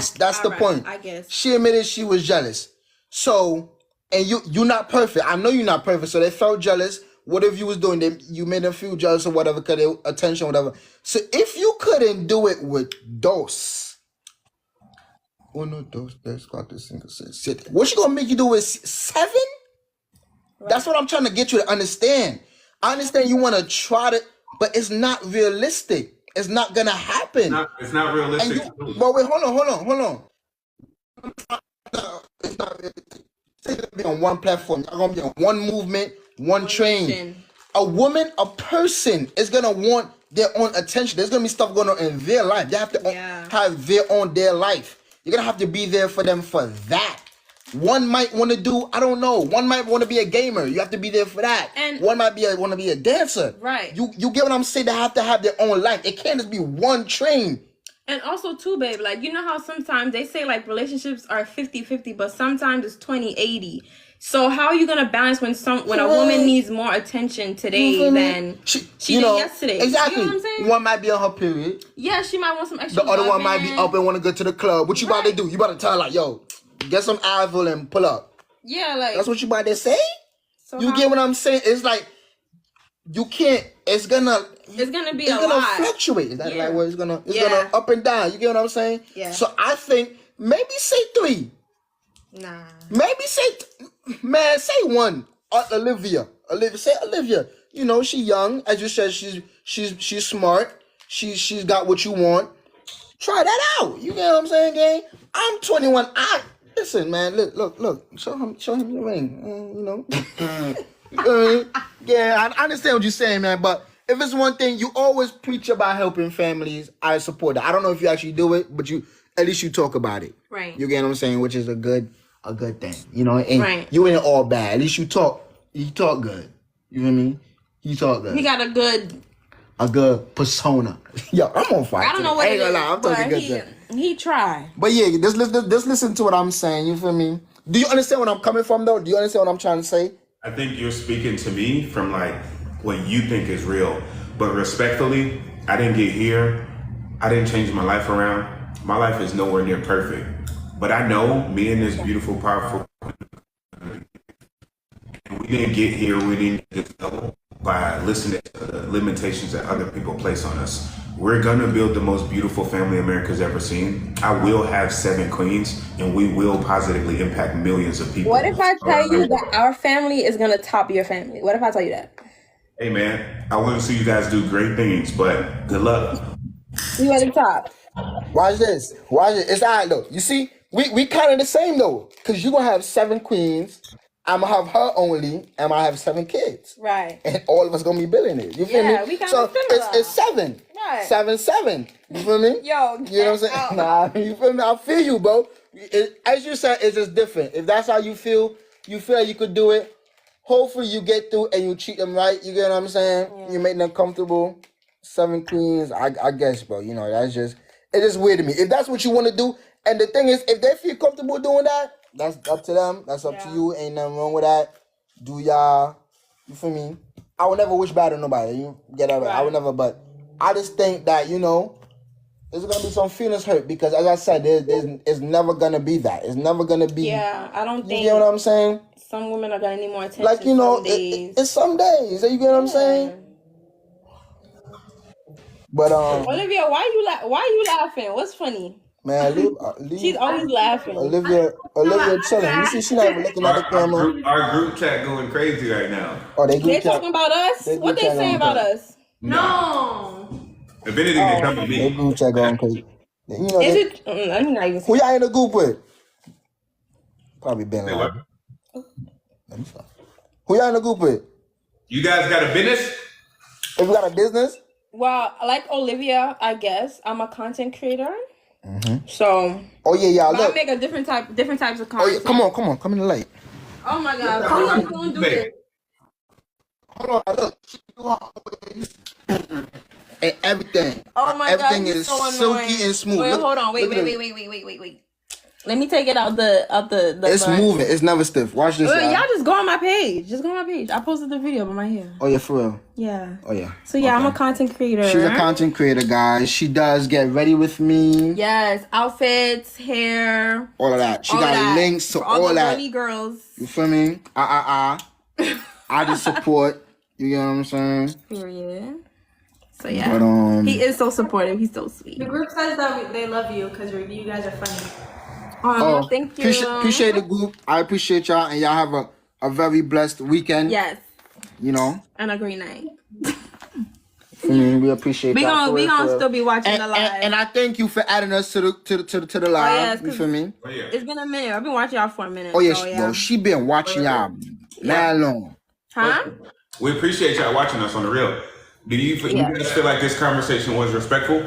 Alright, point. I guess. She admitted she was jealous. So, and you're not perfect. I know you're not perfect. So they felt jealous. Whatever you was doing, you made them feel jealous or whatever, cause they attention, whatever. So if you couldn't do it with dos, what you gonna make you do with 7? That's what I'm trying to get you to understand. I understand you want to try to, but it's not realistic. It's not gonna happen. It's not realistic. But wait, hold on. It's not realistic. It's gonna be on one platform. You're gonna be on one movement, one train. mission. A woman, a person is gonna want their own attention. There's gonna be stuff going on in their life. They have to have their life. You're gonna have to be there for them for that. One might want to do, I don't know. One might want to be a gamer. You have to be there for that. And one might want to be a dancer. Right. You get what I'm saying? They have to have their own life. It can't just be one train. And also too, babe, like, you know how sometimes they say like relationships are 50-50, but sometimes it's 20-80. So how are you gonna balance when a woman needs more attention today than she did yesterday? Exactly. You know what I'm saying? One might be on her period. Yeah, she might want some extra. The other one loving. might be up and want to go to the club. What you about to do? You about to tell her like, yo, get some Advil and pull up. Yeah, like that's what you about to say? So you get what I'm saying? It's like you can't. It's gonna fluctuate. Is that the right word? It's gonna up and down. You get what I'm saying? Yeah. So I think maybe say 3. Nah. Maybe say say 1. Olivia. Say Olivia. You know she young. As you said, she's smart. She's got what you want. Try that out. You get what I'm saying, gang? I'm 21. Listen, man. Look. Show him the ring. You know. Yeah, I understand what you're saying, man. But if it's one thing, you always preach about helping families. I support that. I don't know if you actually do it, but at least you talk about it. Right. You get what I'm saying, which is a good thing. You know, and right. You ain't all bad. At least you talk. You talk good. You know what I mean? You talk good. He got a good persona. Yo, I'm on fire. I don't know what it is, I'm talking good. He tried. But yeah, just listen to what I'm saying. You feel me? Do you understand where I'm coming from, though? Do you understand what I'm trying to say? I think you're speaking to me from like what you think is real. But respectfully, I didn't get here. I didn't change my life around. My life is nowhere near perfect. But I know me and this beautiful, powerful, we didn't get here. We didn't get this level by listening to the limitations that other people place on us. We're gonna build the most beautiful family America's ever seen. I will have 7 queens, and we will positively impact millions of people. What if I tell you that our family is gonna top your family? What if I tell you that? Hey man, I want to see you guys do great things, but good luck. You at the top. Watch this. It's all right, though. You see, we kind of the same, though. Because you're going to have 7 queens. I'm going to have her only. And I'm going to have 7 kids. Right. And all of us going to be billionaires. You feel me? We kind so of similar. it's 7. that? 7-7. You feel me? Yo, You know what I'm saying? Nah, you feel me? I feel you, bro. As you said, it's just different. If that's how you feel like you could do it. Hopefully you get through and you treat them right. You get what I'm saying? Yeah. You make them comfortable. 7 queens, I guess, bro. You know, it's just weird to me. If that's what you want to do, and the thing is, if they feel comfortable doing that, that's up to them. That's up to you. Ain't nothing wrong with that. Do y'all, you feel me? I would never wish bad on nobody. You get that right. I would never, but I just think that, you know, there's gonna be some feelings hurt because, as I said, it's never gonna be that. It's never gonna be. Yeah, I don't think. You get what I'm saying? Some women are gonna need more attention. Like, you know, some days. It's some days. You get what I'm saying? But Olivia, why you laughing? What's funny? Man, She's always laughing. Olivia chilling. You see, she's not even looking at the camera. Our group chat going crazy right now. Oh, they talking about us? What they saying about us? No. If anything, they come to me. They group chat going crazy. You know, Is it? I'm not even. Who y'all in the group with? Probably Ben. Who y'all in the group with? You guys got a business? If you got a business? Well, like Olivia, I guess I'm a content creator. So. Oh yeah. Look. I make a different types of content. Oh yeah, come on, come in the light. Oh my God, how are you gonna do this? Hold on, look. And everything. Oh my everything God, is so silky and smooth. Wait, hold on. Wait. Let me take it out the It's moving. It's never stiff. Watch this. Y'all just go on my page. I posted the video of my hair. Oh yeah, for real. Yeah. Oh yeah. So yeah, okay. I'm a content creator. She's a content creator, guys. She does get ready with me. Yes, outfits, hair, all of that. She got links to all that. Bunny girls. You feel me? I just support. You get what I'm saying? Period. So yeah, but, he is so supportive. He's so sweet. The group says that they love you because you guys are funny. Thank you. Appreciate the group. I appreciate y'all, and y'all have a very blessed weekend. Yes. You know. And a great night. We appreciate y'all. We gonna still be watching the live. And I thank you for adding us to the live. You feel me? Oh, yeah. It's been a minute. I've been watching y'all for a minute. Oh yeah, yo, she been watching y'all that long. Huh? We appreciate y'all watching us on the real. Do you guys feel like this conversation was respectful?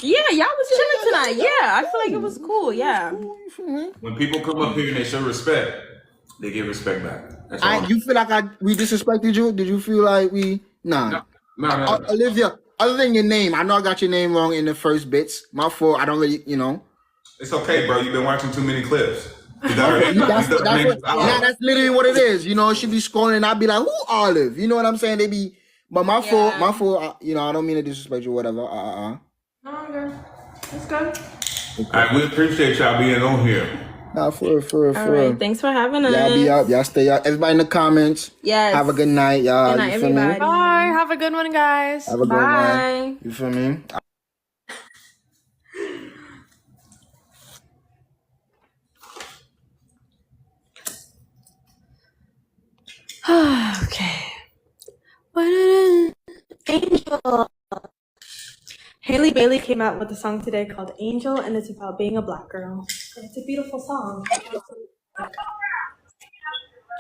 Yeah, y'all was chilling tonight. Yeah, I feel like it was cool. Yeah. When people come up here and they show respect, they give respect back. That's all. You feel like we disrespected you? Did you feel like we? Nah. No. Olivia, other than your name, I know I got your name wrong in the first bits. My fault. I don't really, you know. It's okay, bro. You've been watching too many clips. That's literally what it is. You know, she be scrolling and I'd be like, who Olive? You know what I'm saying? They be, but my fault. You know, I don't mean to disrespect you or whatever. No, I'm good. That's good. All right, we appreciate y'all being on here. Nah, for real. All right, thanks for having us. Y'all be up. Y'all stay up. Everybody in the comments. Yes. Have a good night, y'all. Good night, everybody. Bye. Have a good one, guys. Have a good one. You feel me? Okay. Angel. Hailey Bailey came out with a song today called Angel, and it's about being a black girl. And it's a beautiful song.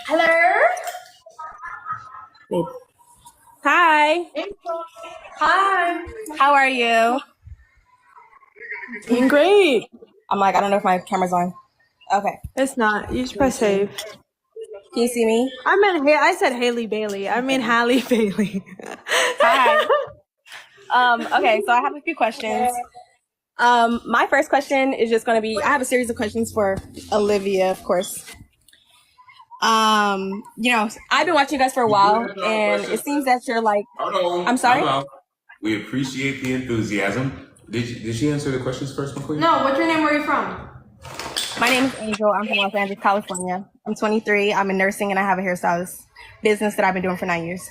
Hello? Hi. Hi. How are you? Doing great. I'm like, I don't know if my camera's on. Okay. It's not. You just press save. Can you see me? I said Hailey Bailey. I mean Halle Bailey. Hi. Okay, so I have a few questions. My first question is just going to be, I have a series of questions for Olivia, of course. You know, I've been watching you guys for a while, and it seems that you're like, I'm sorry? We appreciate the enthusiasm. Did she answer the questions first, McQueen? No, what's your name? Where are you from? My name is Angel. I'm from Los Angeles, California. I'm 23. I'm in nursing, and I have a hairstylist business that I've been doing for 9 years.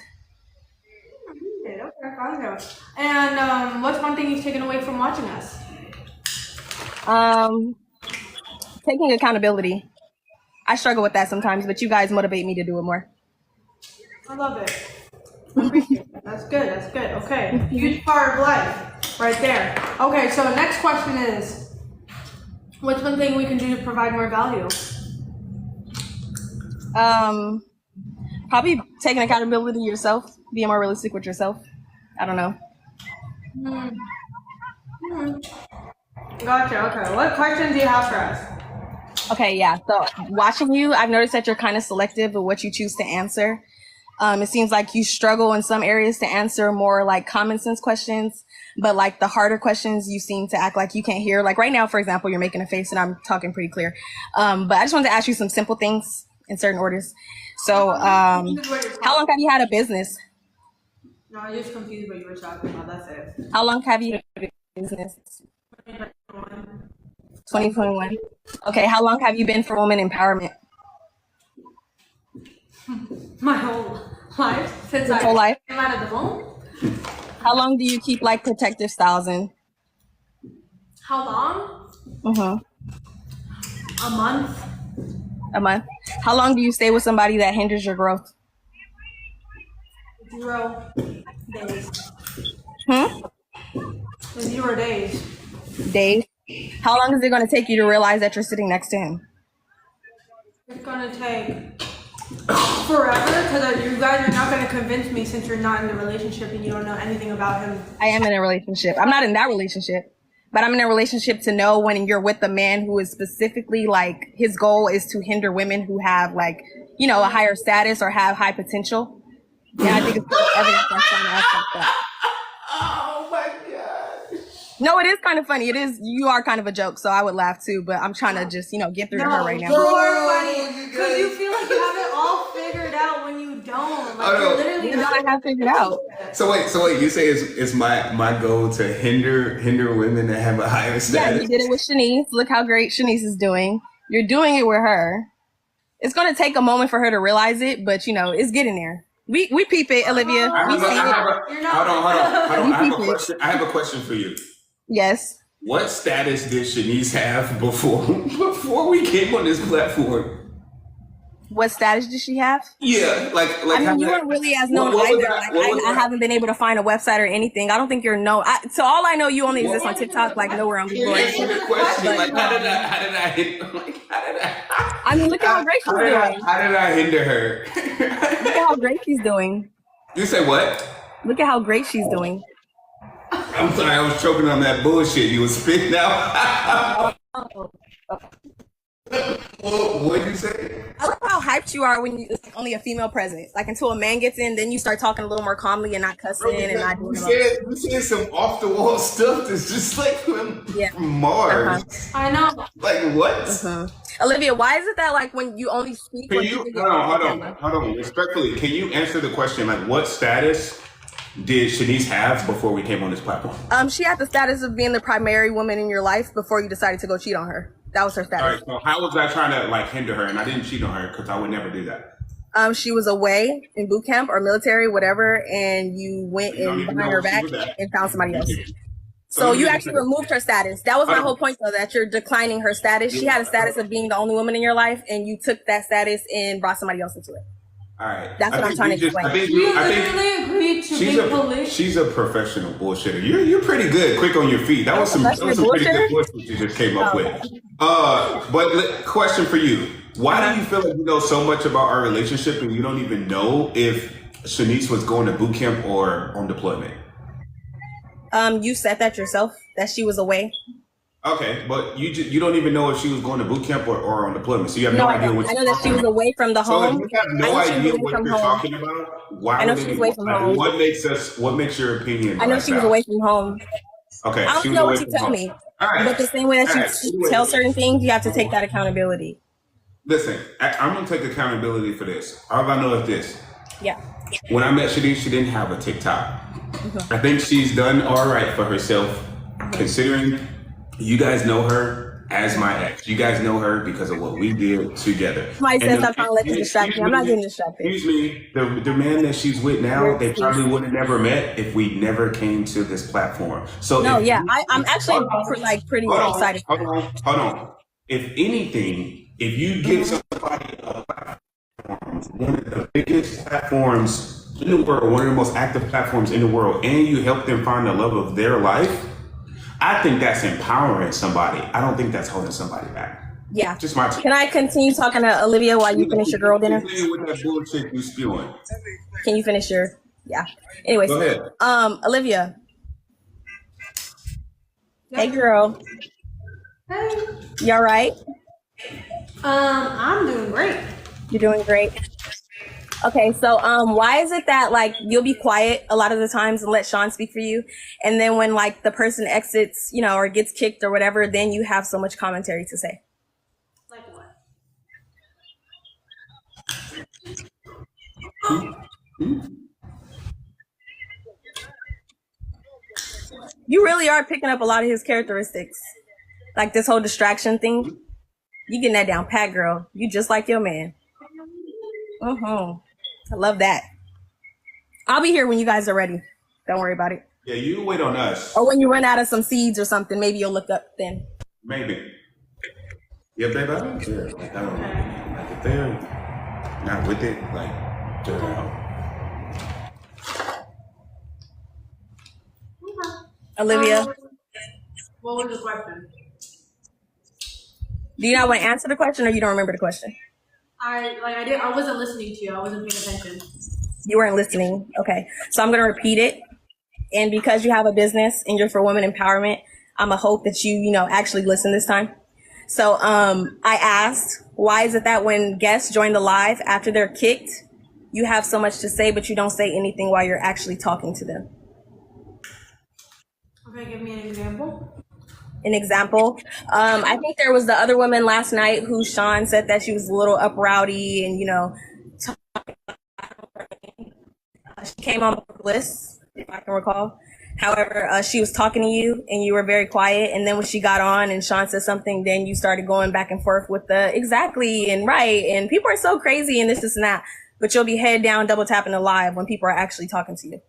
Okay. And what's one thing you've taken away from watching us? Taking accountability. I struggle with that sometimes, but you guys motivate me to do it more. I love it. I appreciate that. That's good. That's good. Okay. Huge part of life right there. Okay, so next question is, what's one thing we can do to provide more value? Probably taking accountability yourself, being more realistic with yourself. I don't know. Gotcha. Okay. What questions do you have for us? Okay, yeah. So watching you, I've noticed that you're kind of selective with what you choose to answer. It seems like you struggle in some areas to answer more like common sense questions, but like the harder questions, you seem to act like you can't hear. Like right now, for example, you're making a face and I'm talking pretty clear. But I just wanted to ask you some simple things in certain orders. So, how long have you had a business? No, I just confused what you were talking about. That's it. How long have you had a business? 2021. Okay, how long have you been for women empowerment? My whole life since Your whole life? came out of the womb. How long do you keep like protective styles in? How long? Mm-hmm. A month. A month. How long do you stay with somebody that hinders your growth? 0 days. 0 days. Days. How long is it going to take you to realize that you're sitting next to him? It's gonna take forever because you guys are not gonna convince me since you're not in a relationship and you don't know anything about him. I am in a relationship. I'm not in that relationship, but I'm in a relationship to know when you're with a man who is specifically like his goal is to hinder women who have like, you know, a higher status or have high potential. Yeah, I think it's evidence I'm trying to ask like that. Oh my god. No, it is kind of funny. It is. You are kind of a joke, so I would laugh too. But I'm trying to just, you know, get through to her right now. You're funny because you feel like you have it all figured out when you don't. Like you're literally You know, I have figured out. So wait, you say it's my goal to hinder women that have a higher status? Yeah, you did it with Shanice. Look how great Shanice is doing. You're doing it with her. It's gonna take a moment for her to realize it, but you know, it's getting there. We peep it, Olivia. Hold on. I have a question for you. Yes. What status did Shanice have before we came on this platform? What status did she have? Yeah, like I mean, you weren't really as known either. I haven't been able to find a website or anything. I don't think you're known. So all I know, you only exist on TikTok, like nowhere on Google. Answer the question. Like, how did I hit? I mean, look at how great she's doing. How did I hinder her? Look at how great she's doing. You say what? Look at how great she's doing. I'm sorry, I was choking on that bullshit you was spitting out. What did you say? I love how hyped you are when it's only a female present. Like until a man gets in, then you start talking a little more calmly and not cussing and not doing it. You said some off the wall stuff that's just like from Mars. I know. Like what? Olivia, why is it that like when you only speak? Can you hold on? Respectfully, can you answer the question? Like, what status did Shanice have before we came on this platform? She had the status of being the primary woman in your life before you decided to go cheat on her. That was her status. All right. So how was I trying to like hinder her? And I didn't cheat on her because I would never do that. She was away in boot camp or military, whatever, and you went and behind her back and found somebody else. So you actually removed her status. That was my whole point, though, that you're declining her status. She had a status of being the only woman in your life, and you took that status and brought somebody else into it. All right. That's what I'm trying to explain. I think she's a professional bullshitter. You're pretty good, quick on your feet. That was some pretty good bullshit you just came up with. But question for you: why do you feel like you know so much about our relationship and you don't even know if Shanice was going to boot camp or on deployment? You said that yourself, that she was away. Okay, but you don't even know if she was going to boot camp or on deployment, so you have no idea what. I know that she was away from the home. So if you have no idea what you're talking about, why? I know she was away from home. What makes your opinion? I know she was away from home. Okay, I don't know what you tell me. All right. But the same way that you tell certain things, you have to take that accountability. Listen, I'm gonna take accountability for this. All I know is this. Yeah. When I met Shanice, she didn't have a TikTok. I think she's done all right for herself, considering you guys know her as my ex. You guys know her because of what we did together. Somebody says I'm trying to let you distract me. I'm not getting distracted. Excuse me. The man that she's with now, they probably would have never met if we never came to this platform. So I'm actually pretty excited. Hold on. If anything, if you give somebody a platform, one of the biggest platforms in the world, one of the most active platforms in the world, and you help them find the love of their life, I think that's empowering somebody. I don't think that's holding somebody back. Yeah. Just my. Can I continue talking to Olivia while you finish your girl dinner? With that bullshit you spewing. Can you finish your? Yeah. Anyways. Go ahead. Olivia, Hey, girl. Hey. You all right? I'm doing great. You're doing great. Okay, so why is it that like you'll be quiet a lot of the times and let Sean speak for you, and then when like the person exits, you know, or gets kicked or whatever, then you have so much commentary to say? Like what? You really are picking up a lot of his characteristics, like this whole distraction thing. You getting that down pat, girl. You just like your man. I love that. I'll be here when you guys are ready. Don't worry about it. Yeah, you wait on us. Or when you run out of some seeds or something, maybe you'll look up then. Maybe. Yeah, babe, I don't care. Like, I don't like if they're not with it, like, they're out. Olivia, What was the question? do you not want to answer the question or you don't remember the question? I wasn't listening to you. I wasn't paying attention. You weren't listening. Okay. So I'm going to repeat it. And because you have a business and you're for women empowerment, I'm going to hope that you actually listen this time. So I asked, why is it that when guests join the live after they're kicked, you have so much to say, but you don't say anything while you're actually talking to them? Okay, give me an example. An example. I think there was the other woman last night who Sean said that she was a little up rowdy and, she came on Bliss, if I can recall. However, she was talking to you and you were very quiet. And then when she got on and Sean said something, then you started going back and forth with the exactly and right. And people are so crazy and this and that. But you'll be head down, double tapping the live when people are actually talking to you.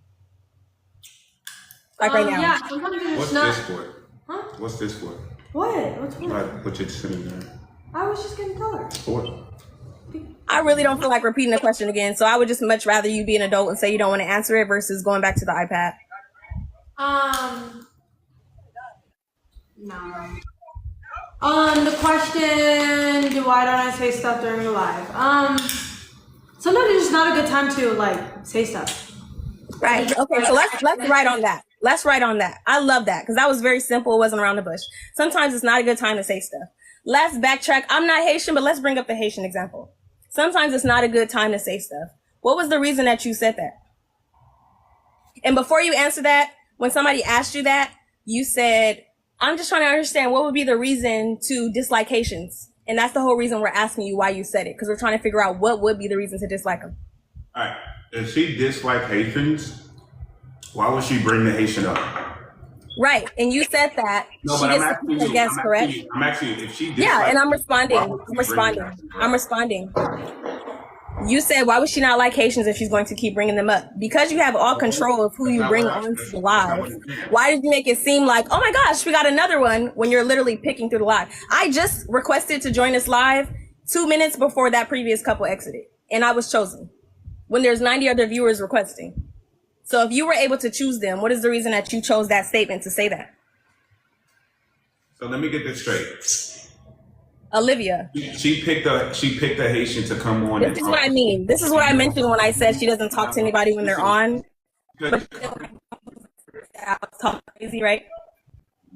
Like right now. Yeah, sometimes it's What's not. this for? Huh? What's this for? What? What's what? Like, what you're sitting there I was just getting color. for? I really don't feel like repeating the question again. So I would just much rather you be an adult and say you don't want to answer it versus going back to the iPad. No. The question, why don't I say stuff during the live? Sometimes it's just not a good time to like say stuff. Right. Okay. So let's write on that. Let's write on that. I love that because that was very simple. It wasn't around the bush. Sometimes it's not a good time to say stuff. Let's backtrack. I'm not Haitian, but let's bring up the Haitian example. Sometimes it's not a good time to say stuff. What was the reason that you said that? And before you answer that, when somebody asked you that, you said, I'm just trying to understand what would be the reason to dislike Haitians. And that's the whole reason we're asking you why you said it, because we're trying to figure out what would be the reason to dislike them. All right. If she disliked Haitians, why would she bring the Haitian up? Right. And you said that. No, she but I'm gets to asking pick a you. guess, correct? I'm actually, if she disliked, Yeah, and I'm responding. why would she bring it up? I'm responding. You said, why would she not like Haitians if she's going to keep bringing them up? Because you have all control of who you bring onto the live. Why did you make it seem like, oh my gosh, we got another one when you're literally picking through the live? I just requested to join this live 2 minutes before that previous couple exited, and I was chosen when there's 90 other viewers requesting. So if you were able to choose them, what is the reason that you chose that statement to say that? So let me get this straight. Olivia. She picked a Haitian to come on. This is what I mean. This is what I mentioned when I said she doesn't talk to anybody when they're on. But I was talking crazy, right?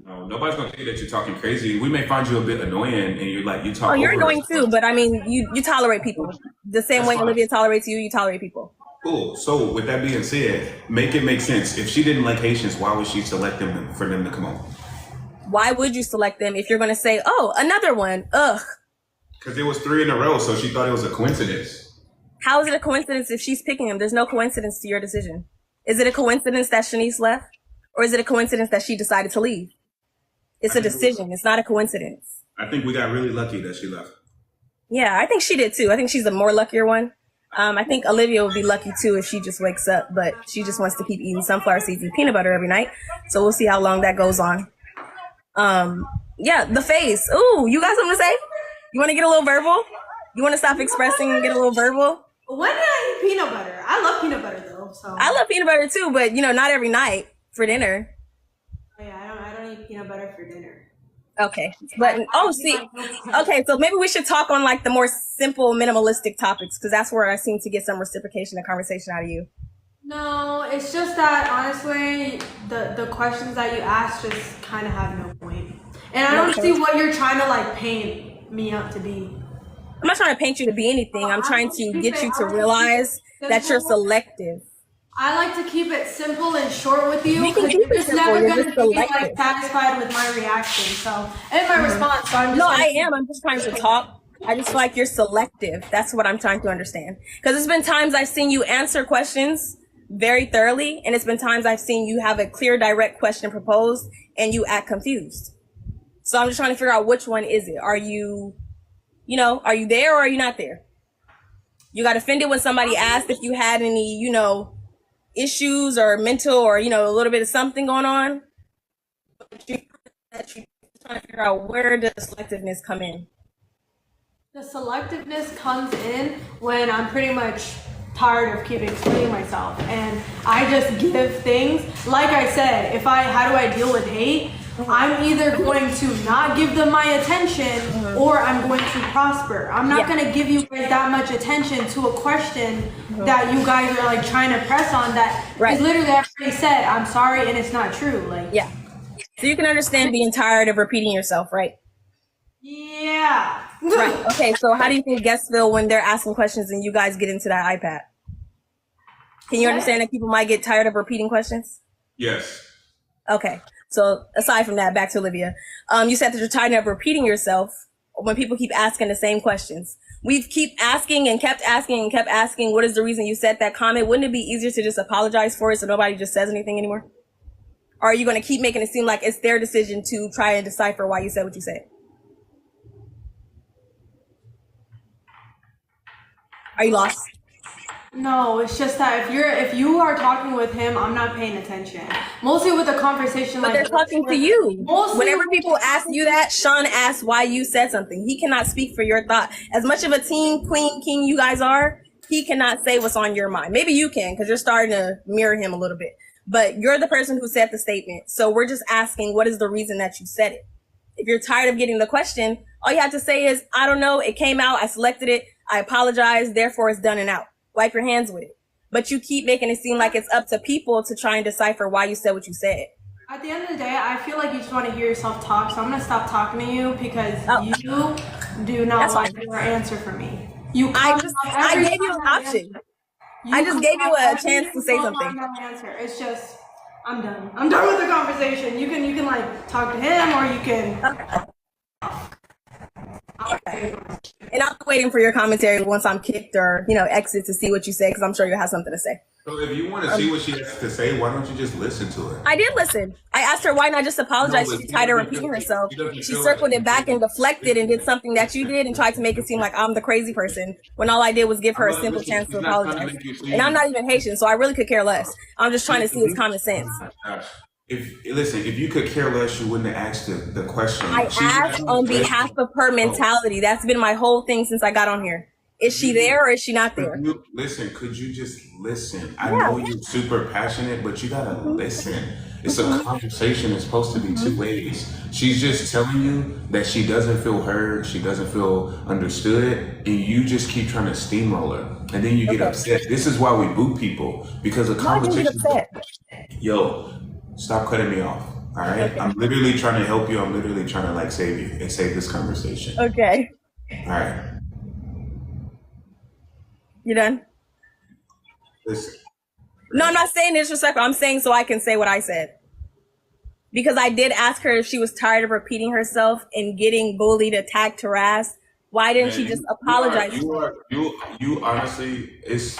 No, nobody's gonna say that you're talking crazy. We may find you a bit annoying, and you're like you talk. Oh, you're over annoying us. too, but I mean, you tolerate people the same That's way fine. Olivia tolerates you. You tolerate people. Cool. So with that being said, make it make sense. If she didn't like Haitians, why would she select them for them to come on? Why would you select them if you're going to say, oh, another one? Ugh. Because it was 3 in a row, so she thought it was a coincidence. How is it a coincidence if she's picking them? There's no coincidence to your decision. Is it a coincidence that Shanice left? Or is it a coincidence that she decided to leave? It's a decision. It's not a coincidence. I think we got really lucky that she left. Yeah, I think she did too. I think she's a more luckier one. I think Olivia would be lucky too if she just wakes up, but she just wants to keep eating sunflower seeds and peanut butter every night. So we'll see how long that goes on. Yeah, the face. Ooh, you got something to say? You want to get a little verbal? You want to stop expressing and get a little verbal? When did I eat peanut butter? I love peanut butter though. So I love peanut butter too, but not every night for dinner. Oh, yeah, I don't eat peanut butter for dinner. Okay, but okay, so maybe we should talk on like the more simple, minimalistic topics because that's where I seem to get some reciprocation and conversation out of you. No, it's just that honestly, the questions that you ask just kind of have no point, and I don't see what you're trying to like paint me up to be. I'm not trying to paint you to be anything. I'm trying to get you to realize that you're selective. I like to keep it simple and short with you We can because keep you're it just simple. never You're gonna just be like selective. satisfied with my reaction. So and my response. So I'm just No, gonna I am. I'm just trying to talk. I just feel like you're selective. That's what I'm trying to understand. Because there's been times I've seen you answer questions very thoroughly, and it's been times I've seen you have a clear, direct question proposed, and you act confused. So I'm just trying to figure out which one is it. Are you there or are you not there? You got offended when somebody asked if you had any, issues or mental or, a little bit of something going on. You're trying to figure out where does selectiveness come in. The selectiveness comes in when I'm pretty much tired of keep explaining myself and I just give things. Like I said, how do I deal with hate? I'm either going to not give them my attention or I'm going to prosper. I'm not going to give you guys that much attention to a question that you guys are like trying to press on that is literally I already said, I'm sorry and it's not true. So you can understand being tired of repeating yourself, right? Yeah. Right. Okay, so how do you think guests feel when they're asking questions and you guys get into that iPad? Can you understand that people might get tired of repeating questions? Yes. Okay. So aside from that, back to Olivia. You said that you're tired of repeating yourself when people keep asking the same questions. We keep asking and kept asking and kept asking, what is the reason you said that comment? Wouldn't it be easier to just apologize for it so nobody just says anything anymore? Or are you going to keep making it seem like it's their decision to try and decipher why you said what you said? Are you lost? No, it's just that if you are talking with him, I'm not paying attention. Mostly with the conversation, but they're talking to you. Whenever people ask you that, Sean asks why you said something. He cannot speak for your thought. As much of a team, queen, king you guys are, he cannot say what's on your mind. Maybe you can, because you're starting to mirror him a little bit. But you're the person who said the statement. So we're just asking, what is the reason that you said it? If you're tired of getting the question, all you have to say is, I don't know, it came out, I selected it, I apologize, therefore it's done and out. Wipe your hands with it. But you keep making it seem like it's up to people to try and decipher why you said what you said. At the end of the day, I feel like you just want to hear yourself talk, so I'm going to stop talking to you because you do not want your answer from me. I gave you an option. I just gave you a chance to say something. It's just, I'm done. I'm done with the conversation. You can like talk to him or you can... Okay. And I'm waiting for your commentary once I'm kicked or, exit to see what you say, because I'm sure you'll have something to say. So if you want to see what she has to say, why don't you just listen to her? I did listen. I asked her why not just apologize. She's tired of repeating herself. She circled it back and deflected and did something that you did and tried to make it seem like I'm the crazy person when all I did was give her a simple chance to apologize. And I'm not even Haitian, so I really could care less. I'm just trying to see his common sense. If you could care less, you wouldn't have asked the question. I asked on behalf of her mentality. That's been my whole thing since I got on here. Is she there or is she not there? Could you just listen? I know you're super passionate, but you gotta listen. It's a conversation. It's supposed to be two ways. She's just telling you that she doesn't feel heard, she doesn't feel understood, and you just keep trying to steamroll her. And then you get upset. This is why we boot people, because a conversation. Yo, stop cutting me off. All right? Okay. I'm literally trying to help you. I'm literally trying to save you and save this conversation. Okay. All right. You done? Listen. No, I'm not saying disrespectful. I'm saying so I can say what I said. Because I did ask her if she was tired of repeating herself and getting bullied, attacked, harassed. Why didn't she just apologize? You honestly, it's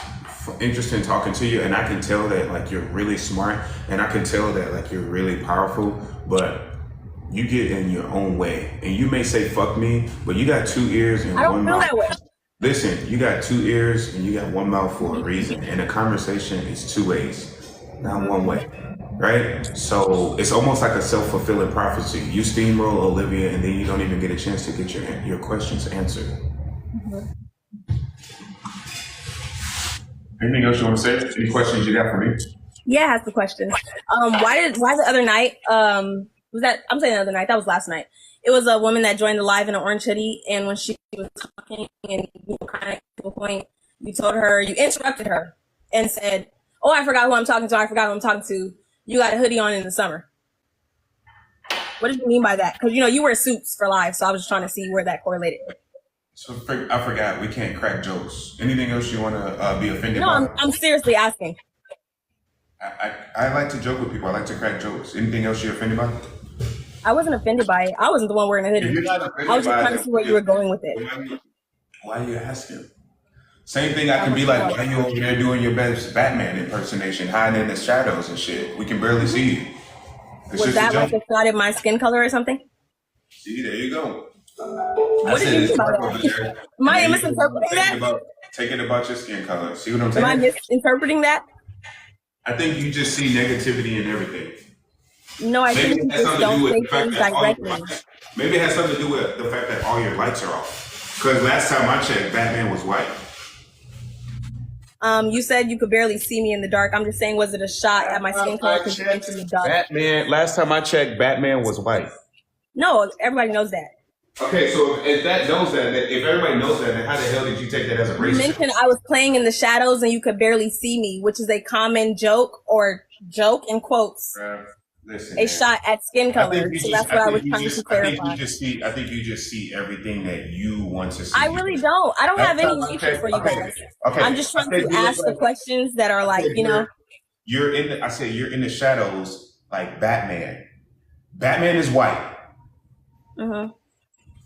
interesting talking to you, and I can tell that you're really smart, and I can tell that you're really powerful, but you get in your own way, and you may say "fuck me," but you got two ears and one mouth. I don't feel that way. Listen, you got two ears and you got one mouth for a reason, and a conversation is two ways, not one way, right? So it's almost like a self-fulfilling prophecy. You steamroll Olivia, and then you don't even get a chance to get your questions answered. Anything else you want to say? Any questions you got for me? Yeah, I have the question. Why the other night? I'm saying the other night. That was last night. It was a woman that joined the live in an orange hoodie, and when she was talking and kind of to a point, you interrupted her and said, Oh, I forgot who I'm talking to. You got a hoodie on in the summer. What did you mean by that? Because, you wear suits for live, so I was just trying to see where that correlated. So I forgot. We can't crack jokes. Anything else you want to be offended No, by? I'm seriously asking. I like to joke with people. I like to crack jokes. Anything else you're offended by? I wasn't offended by it. I wasn't the one wearing a If hoodie. you're not offended I was just by trying to see where you were going with it. Why are you asking? Same thing I can be like, why you over there doing your best Batman impersonation, hiding in the shadows and shit? We can barely see you. It's Was that like a shot at my skin color or something? See, there you go. What did you mean by that? Am I misinterpreting that? Take it about your skin color. See what I'm saying? Am I misinterpreting that? I think you just see negativity in everything. No, I think you just don't say things directly. Maybe it has something to do with the fact that all your lights are off. Because last time I checked, Batman was white. You said you could barely see me in the dark. I'm just saying, was it a shot at my skin color? Batman. Last time I checked, Batman was white. No, everybody knows that. Okay, so if everybody knows that, then how the hell did you take that as a racist? You mentioned I was playing in the shadows and you could barely see me, which is a common joke or joke in quotes. Listen, shot at skin color. So that's what I was trying to clarify. I think you just see everything that you want to see. I really don't. I don't have any hatred for you guys. Okay. I'm just trying to ask the questions that are like, You're in the shadows like Batman. Batman is white. Mm-hmm.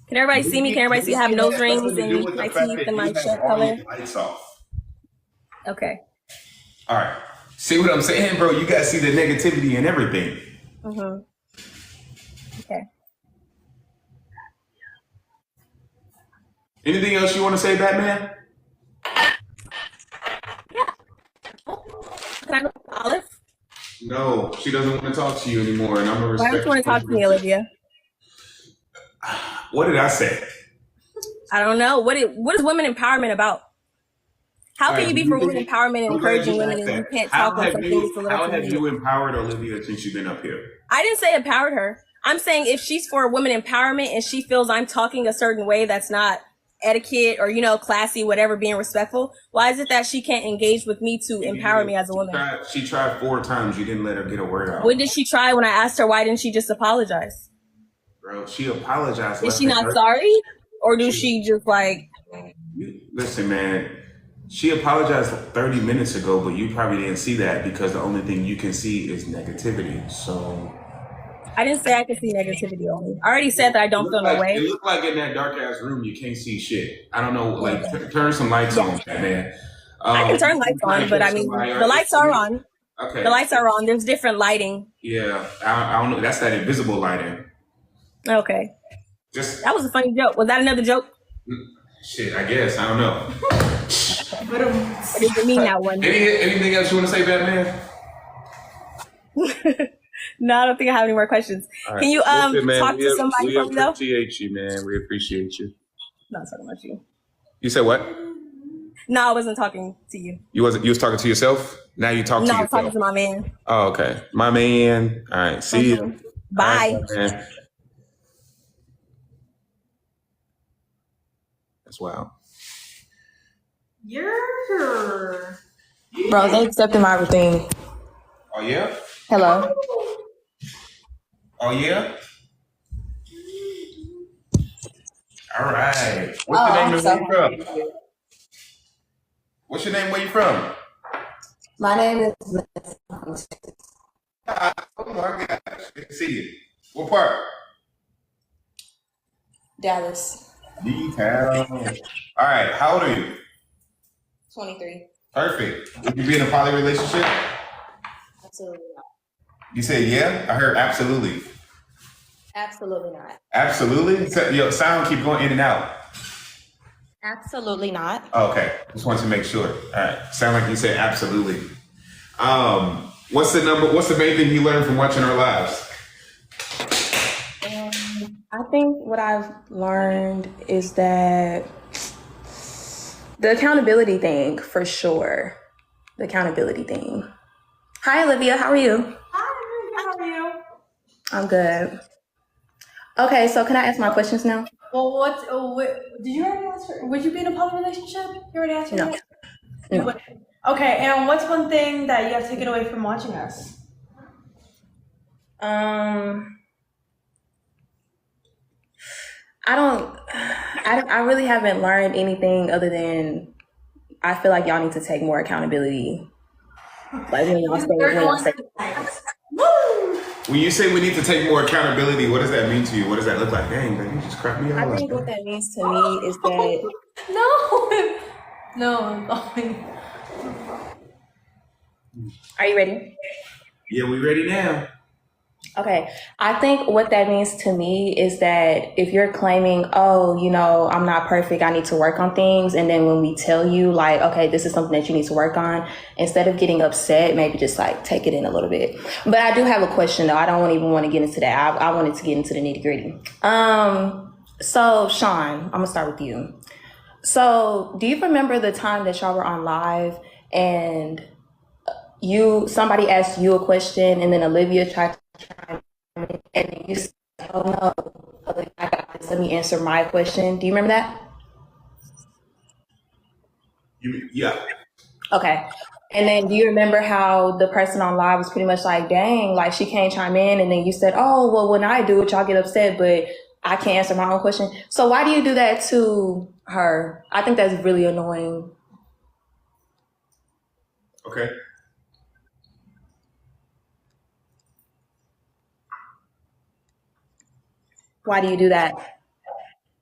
Can everybody see me? Can everybody see I have nose rings and my teeth and my shirt color? Lights off. Okay. All right. See what I'm saying, bro? You guys see the negativity in everything. Mm-hmm. Okay. Anything else you want to say, Batman? Yeah. Can I go to Olive? No, she doesn't want to talk to you anymore, and I'm gonna respect. Why don't you want to talk to me, Olivia? What did I say? I don't know. What is women empowerment about? How can you be for women empowerment and encouraging women and you can't talk on something that's a little How have you empowered Olivia since you've been up here? I didn't say empowered her. I'm saying if she's for women empowerment and she feels I'm talking a certain way that's not etiquette or, classy, whatever, being respectful, why is it that she can't engage with me to empower me as a woman? She tried 4 times. You didn't let her get a word out. When did she try? When I asked her, why didn't she just apologize? Bro, she apologized. Is she not sorry? Or do she just like... Listen, man. She apologized 30 minutes ago, but you probably didn't see that because the only thing you can see is negativity. So I didn't say I could see negativity only. I already said that I don't feel no way. It looked like in that dark ass room you can't see shit. I don't know, turn some lights on, man. I can turn lights on, but I mean the lights are on. Okay. The lights are on. There's different lighting. Yeah, I don't know. That's that invisible lighting. Okay. That was a funny joke. Was that another joke? Shit, I guess. I don't know. What did you mean that one? Anything else you want to say, Batman? No, I don't think I have any more questions. Right. Can you talk to somebody for me though? We appreciate you, man. We appreciate you. Not talking about you. You said what? No, I wasn't talking to you. You was talking to yourself? Now you talk to yourself. No, I'm talking to my man. Oh, okay. My man. All right. See you. Bye. Right, that's wild. Bro, they accepted my routine. Oh, yeah? Hello. Oh, yeah? All right. What's your name and where you from? What's your name? Where you from? My name is... Oh, my gosh. Good to see you. What part? Dallas. D-Town. All right. How old are you? 23. Perfect. Would you be in a poly relationship? Absolutely not. You said yeah? I heard absolutely. Absolutely not. Absolutely? Your sound keep going in and out. Absolutely not. Oh, okay. Just wanted to make sure. All right. Sound like you said absolutely. What's the main thing you learned from watching our lives? I think what I've learned is that the accountability thing, for sure. The accountability thing. Hi, Olivia. How are you? Hi, how are you? I'm good. Okay, so can I ask my questions now? Well, did you already answer? Would you be in a poly relationship? You already answered No. that? No. Okay, and what's one thing that you have taken away from watching us? I really haven't learned anything other than I feel like y'all need to take more accountability. Like when y'all say Woo! When you say we need to take more accountability, what does that mean to you? What does that look like? Dang, man, you just cracked me I all think up. what that means to me is that No, I'm going. are you ready? Yeah, we ready now. Okay, I think what that means to me is that if you're claiming, oh, you know, I'm not perfect, I need to work on things, and then when we tell you, like, okay, this is something that you need to work on, instead of getting upset, maybe just like take it in a little bit. But I do have a question though. I don't even want to get into that. I wanted to get into the nitty gritty. So Sean, I'm gonna start with you. So do you remember the time that y'all were on live and somebody asked you a question and then Olivia tried to chime in and then you said, oh no, Olivia, I got this. Let me answer my question. Do you remember that? Yeah. Okay. And then do you remember how the person on live was pretty much like, dang, like she can't chime in. And then you said, oh, well, when I do it, y'all get upset, but I can't answer my own question. So why do you do that to her? I think that's really annoying. Okay. Why do you do that?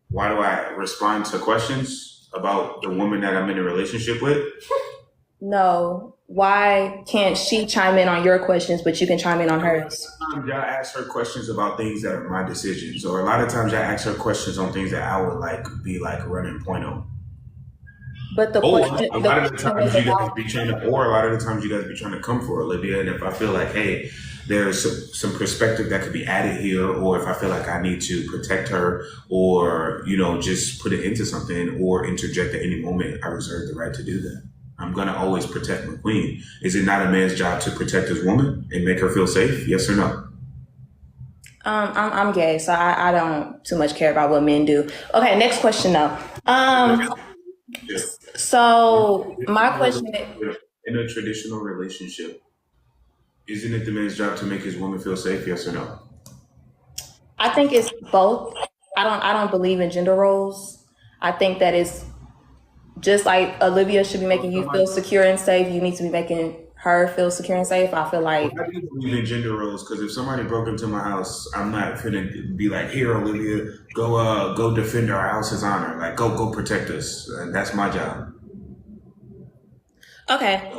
Why do I respond to questions about the woman that I'm in a relationship with? No. Why can't she chime in on your questions, but you can chime in on hers? Sometimes y'all ask her questions about things that are my decisions, or a lot of times y'all ask her questions on things that I would like be like running point on. But the Or question, a lot of the times you guys be trying to, or a lot of the times you guys be trying to come for Olivia, and if I feel like, hey, there's some perspective that could be added here, or if I feel like I need to protect her, or you know, just put it into something, or interject at any moment, I reserve the right to do that. I'm gonna always protect my queen. Is it not a man's job to protect his woman and make her feel safe? Yes or no? I'm gay, so I don't too much care about what men do. Okay, next question though. Yeah. So my question is, In a traditional relationship, isn't it the man's job to make his woman feel safe? Yes or no? I think it's both. I don't believe in gender roles. I think that it's just like Olivia should be making you feel secure and safe. You need to be making her feel secure and safe. I feel like I do believe in gender roles because if somebody broke into my house, I'm not gonna be like, "Here, Olivia, go defend our house's honor. Like, go protect us." And that's my job. okay.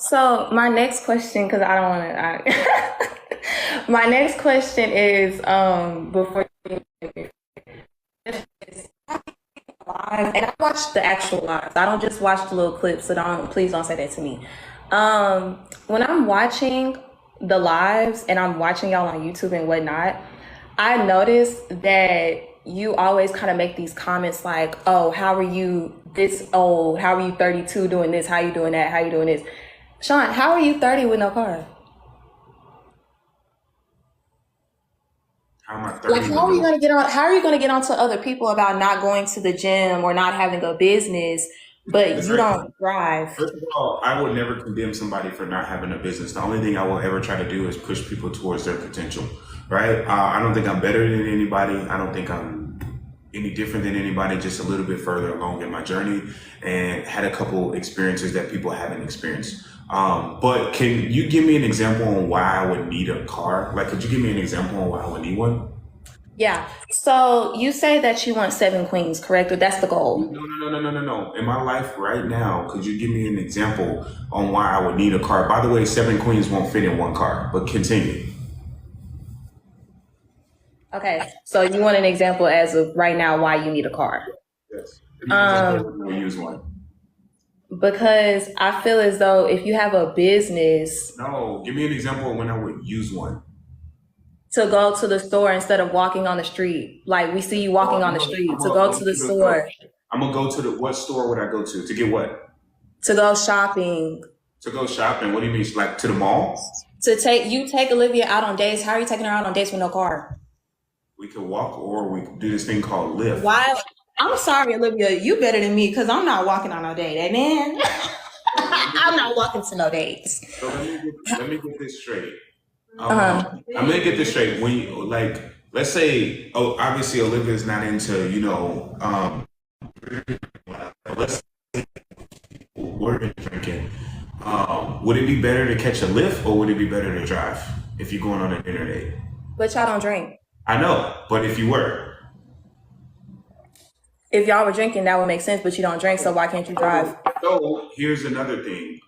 So my next question, because I don't want to. My next question is before you live, and I watch the actual lives. I don't just watch the little clips. So please don't say that to me. When I'm watching the lives and I'm watching y'all on YouTube and whatnot, I notice that you always kind of make these comments like, "Oh, how are you this old? How are you 32 doing this? How you doing that? How you doing this?" Sean, how are you 30 with no car? How am I 30? Like, how are you gonna get on? How are you gonna get onto other people about not going to the gym or not having a business, but you don't drive? First of all, I would never condemn somebody for not having a business. The only thing I will ever try to do is push people towards their potential, right? I don't think I'm better than anybody. I don't think I'm any different than anybody, just a little bit further along in my journey and had a couple experiences that people haven't experienced. But can you give me an example on why I would need a car? Like, could you give me an example on why I would need one? Yeah. So you say that you want 7 queens, correct? Or that's the goal? No. In my life right now, could you give me an example on why I would need a car? By the way, 7 queens won't fit in one car, but continue. Okay. So you want an example as of right now why you need a car? Yes. We'll use one. Because I feel as though if you have a business, No, give me an example of when I would use one. to go to the store instead of walking on the street. Like we see you walking on the street, to go to the store, I'm gonna go to what store would I go to get what? to go shopping, To go shopping. What do you mean? Like to the mall? to take Olivia out on dates. How are you taking her out on dates with no car? We could walk or we could do this thing called Lyft. Why? I'm sorry, Olivia, you better than me because I'm not walking on no date. Amen. I'm not walking to no dates. So let me get this straight. Uh-huh. I'm gonna get this straight. When you like, let's say, oh, obviously Olivia's not into, let's say we're drinking. Would it be better to catch a lift or would it be better to drive if you're going on an dinner date? But y'all don't drink. I know, but if you were, If y'all were drinking, that would make sense, but you don't drink, so why can't you drive? so here's another thing.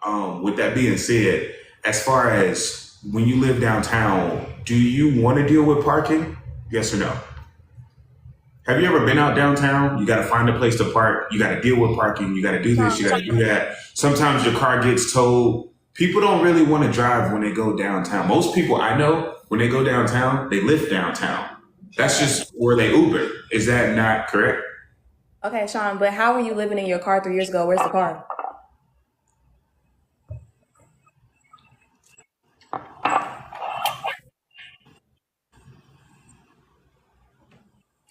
With that being said, as far as when you live downtown, do you want to deal with parking? Yes or no? Have you ever been out downtown? You got to find a place to park. You got to deal with parking. You got to do this. You got to do that. Sometimes your car gets towed. People don't really want to drive when they go downtown. Most people I know, when they go downtown, they live downtown. That's just where they Uber. Is that not correct? Okay, Sean, but how were you living in your car 3 years ago? Where's the car?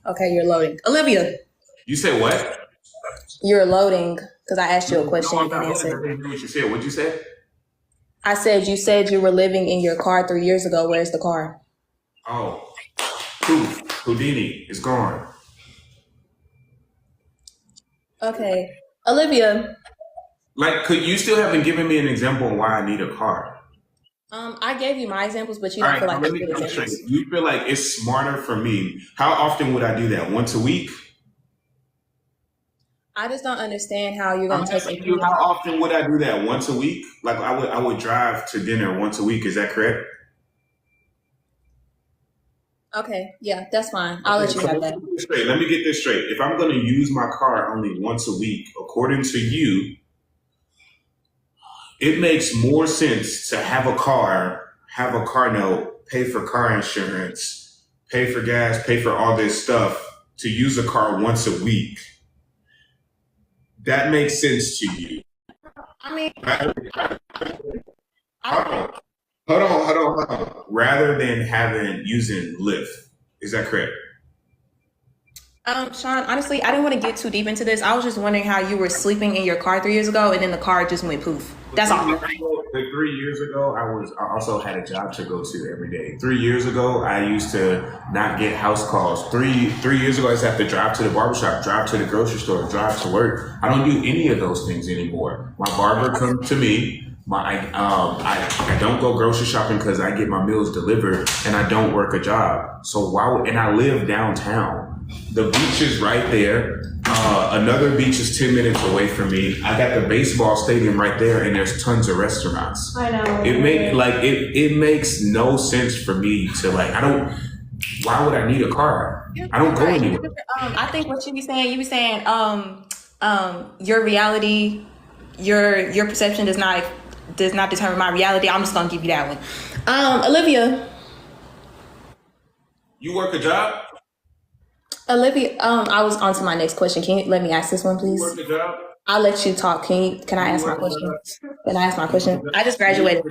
Okay, you're loading. Olivia, You said what? you're loading because I asked you a question No, and I'm you not didn't listening. I answer. didn't hear what you said. What'd you say? I said you said you were living in your car 3 years ago. Where's the car? Oh, poof. Houdini is gone. Okay, Olivia, Like, could you still haven't given me an example on why I need a car? I gave you my examples, but you All don't right, feel now like let they're me good come straight. examples. You feel like it's smarter for me. How often would I do that? Once a week? I just don't understand how you're I'm gonna take asking you, how often would I do that? Once a week? Like I would drive to dinner once a week. Is that correct? Okay, yeah, that's fine. I'll let you So have let that. me get this straight. Let me get this straight. If I'm going to use my car only once a week, according to you, it makes more sense to have a car note, pay for car insurance, pay for gas, pay for all this stuff to use a car once a week. That makes sense to you. I mean, Hold on. Rather than using Lyft. Is that correct? Sean, honestly, I didn't want to get too deep into this. I was just wondering how you were sleeping in your car 3 years ago and then the car just went poof. That's all. Like 3 years ago, I also had a job to go to every day. 3 years ago, I used to not get house calls. Three years ago, I used to have to drive to the barbershop, drive to the grocery store, drive to work. I don't do any of those things anymore. My barber comes to me. I don't go grocery shopping because I get my meals delivered and I don't work a job. So and I live downtown. The beach is right there. Another beach is 10 minutes away from me. I got the baseball stadium right there, and there's tons of restaurants. I know. It makes no sense for me to why would I need a car? I don't go anywhere. I think what you be saying, your reality, your perception does not determine my reality. I'm just gonna give you that one. Olivia, You work a job? I was on to my next question. Can you let me ask this one, You please? work a job? I'll let you talk. Can I ask my question? Can I ask my question? I just graduated.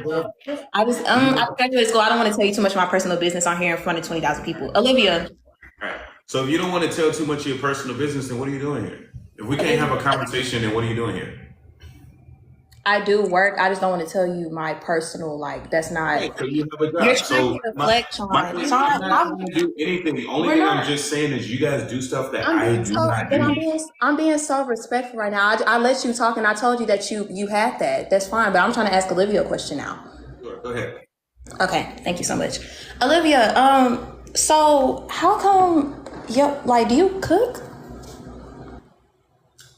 I graduated school. I don't want to tell you too much of my personal business on here in front of 20,000 people. Olivia, All right. So if you don't want to tell too much of your personal business, then what are you doing here? If we can't have a conversation, then what are you doing here? I do work. I just don't want to tell you my personal, that's not. So you have a job. You're So trying to deflect, Sean. my thing is Sean, not to do anything. The only We're thing not. I'm just saying is you guys do stuff that I'm I being do so, not but do. I'm being so respectful right now. I let you talk, and I told you that you had that. That's fine. But I'm trying to ask Olivia a question now. Sure, go ahead. Okay, thank you so much, Olivia. So how come do you cook?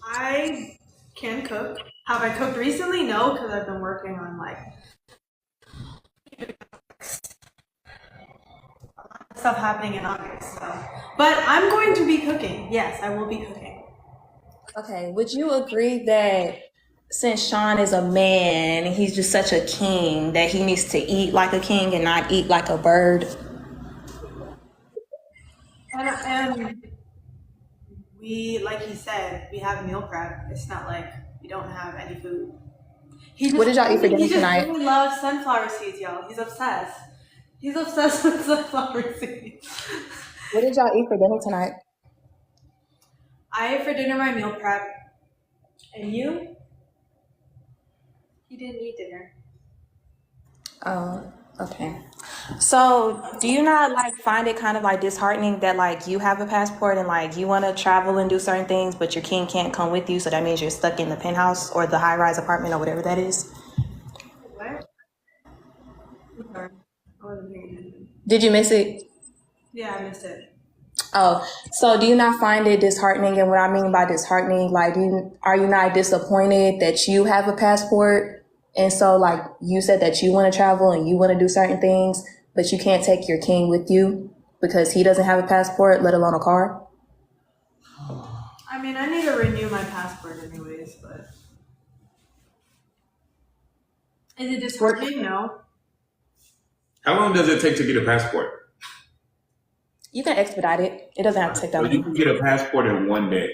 I can cook. Have I cooked recently? No, because I've been working on stuff happening in August. So. But I'm going to be cooking. Yes, I will be cooking. Okay, would you agree that since Sean is a man and he's just such a king that he needs to eat like a king and not eat like a bird? And we, like he said, we have meal prep. It's not like we don't have any food. What did y'all eat for dinner tonight? He really loves sunflower seeds, y'all. He's obsessed. He's obsessed with sunflower seeds. What did y'all eat for dinner tonight? I ate for dinner my meal prep. And you? He didn't eat dinner. Oh, okay. So, do you not like find it kind of like disheartening that like you have a passport and like you want to travel and do certain things, but your king can't come with you, so that means you're stuck in the penthouse or the high-rise apartment or whatever that is? What? Sorry. I wasn't paying attention. Did you miss it? Yeah, I missed it. Oh, so do you not find it disheartening? And what I mean by disheartening, like, are you not disappointed that you have a passport? And so, like, you said that you want to travel and you want to do certain things, but you can't take your king with you because he doesn't have a passport, let alone a car? I mean, I need to renew my passport anyways, but... Is it disheartening? No. How long does it take to get a passport? You can expedite it. It doesn't have to take that So you long. can get a passport in one day.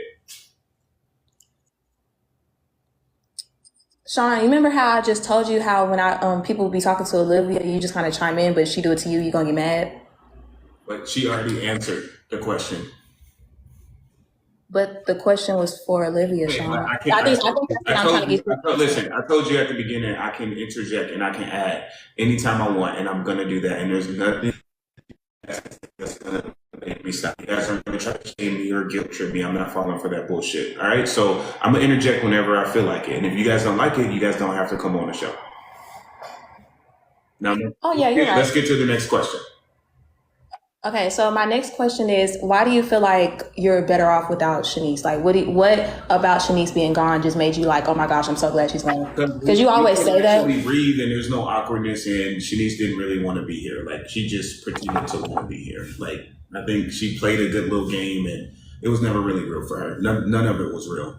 Sean, you remember how I just told you how when people would be talking to Olivia, you just kind of chime in, but she do it to you, you gonna get mad? But she already answered the question. But the question was for Olivia, Wait, Sean. I I can't. think that's what I'm trying to get to. Listen, I told you at the beginning I can interject and I can add anytime I want, and I'm gonna do that. And there's nothing that's gonna make me stop. You guys aren't gonna try to shame me or guilt trip me. I'm not falling for that bullshit. All right, so I'm gonna interject whenever I feel like it. And if you guys don't like it, you guys don't have to come on the show. Now, Oh yeah, you're right. let's get to the next question. Okay, so my next question is, why do you feel like you're better off without Shanice? Like, what about Shanice being gone just made you like, oh my gosh, I'm so glad she's gone? Because you always say that. We breathe and there's no awkwardness, and Shanice didn't really want to be here. Like, she just pretended to want to be here. Like, I think she played a good little game, and it was never really real for her. None of it was real.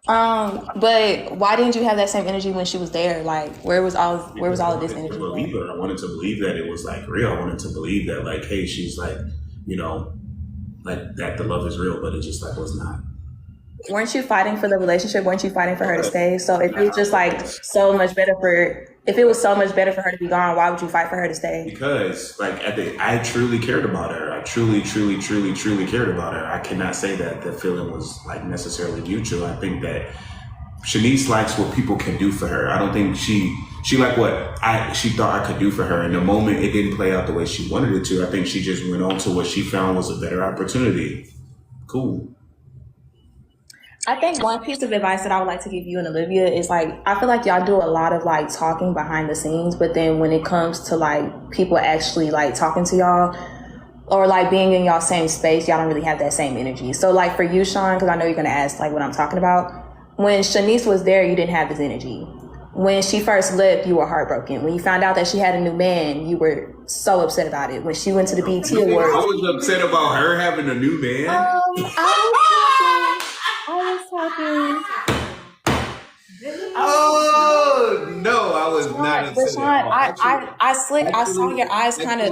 But why didn't you have that same energy when she was there? Like, where was all of this energy? I wanted to believe that it was like real. I wanted to believe that like, hey, she's like, you know, like that the love is real, but it just like was not. Weren't you fighting for the relationship? Weren't you fighting for her to stay? So if it was just like so much better for her to be gone, why would you fight for her to stay? Because like I truly cared about her. I truly cared about her. I cannot say that the feeling was like necessarily mutual. I think that Shanice likes what people can do for her. I don't think she liked what she thought I could do for her. In the moment, it didn't play out the way she wanted it to. I think she just went on to what she found was a better opportunity. Cool. I think one piece of advice that I would like to give you and Olivia is like, I feel like y'all do a lot of like talking behind the scenes, but then when it comes to like people actually like talking to y'all or like being in y'all same space, y'all don't really have that same energy. So like for you, Sean, because I know you're going to ask like what I'm talking about. When Shanice was there, you didn't have this energy. When she first left, you were heartbroken. When you found out that she had a new man, you were so upset about it. When she went to the BT Awards. I was upset about her having a new man. I was talking. Oh no, I was not upset. But Sean, I saw your eyes kind of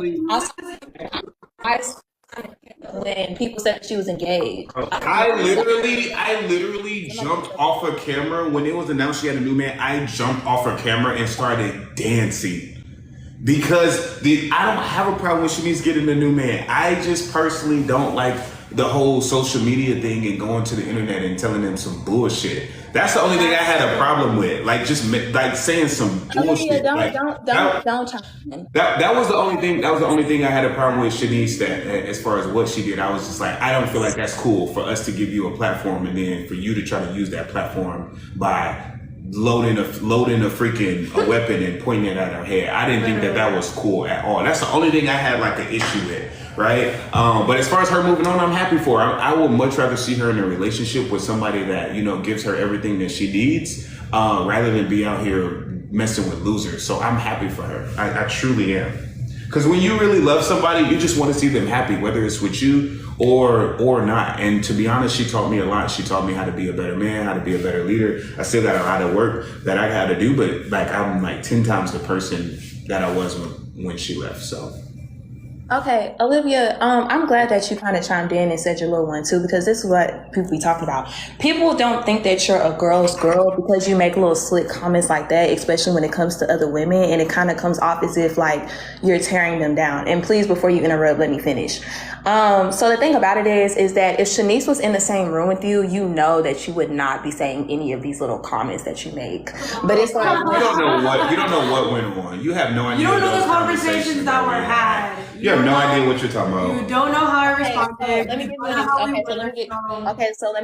when people said she was engaged. I literally jumped off of camera when it was announced she had a new man. I jumped off her camera and started dancing because I don't have a problem with Shanice getting a new man. I just personally don't like the whole social media thing and going to the internet and telling them some bullshit. That's the only thing I had a problem with. Like just like saying some bullshit. Don't. That was the only thing. That was the only thing I had a problem with Shanice. That as far as what she did, I was just like, I don't feel like that's cool for us to give you a platform and then for you to try to use that platform by loading a freaking a weapon and pointing it at her head. I didn't think that was cool at all. That's the only thing I had like an issue with. Right. But as far as her moving on, I'm happy for her. I would much rather see her in a relationship with somebody that, you know, gives her everything that she needs, rather than be out here messing with losers. So I'm happy for her. I truly am. Because when you really love somebody, you just want to see them happy, whether it's with you or not. And to be honest, she taught me a lot. She taught me how to be a better man, how to be a better leader. I still got a lot of work that I got to do, but like I'm like 10 times the person that I was when she left. So. Okay, Olivia, I'm glad that you kind of chimed in and said your little one too, because this is what people be talking about. People don't think that you're a girl's girl because you make little slick comments like that, especially when it comes to other women, and it kind of comes off as if like you're tearing them down. And please, before you interrupt, let me finish. So the thing about it is that if Shanice was in the same room with you, you know that you would not be saying any of these little comments that you make. But it's like You don't know what went on. You have no idea. You don't know those the conversations that were had. You have no idea what you're talking about. You don't know how I responded. let me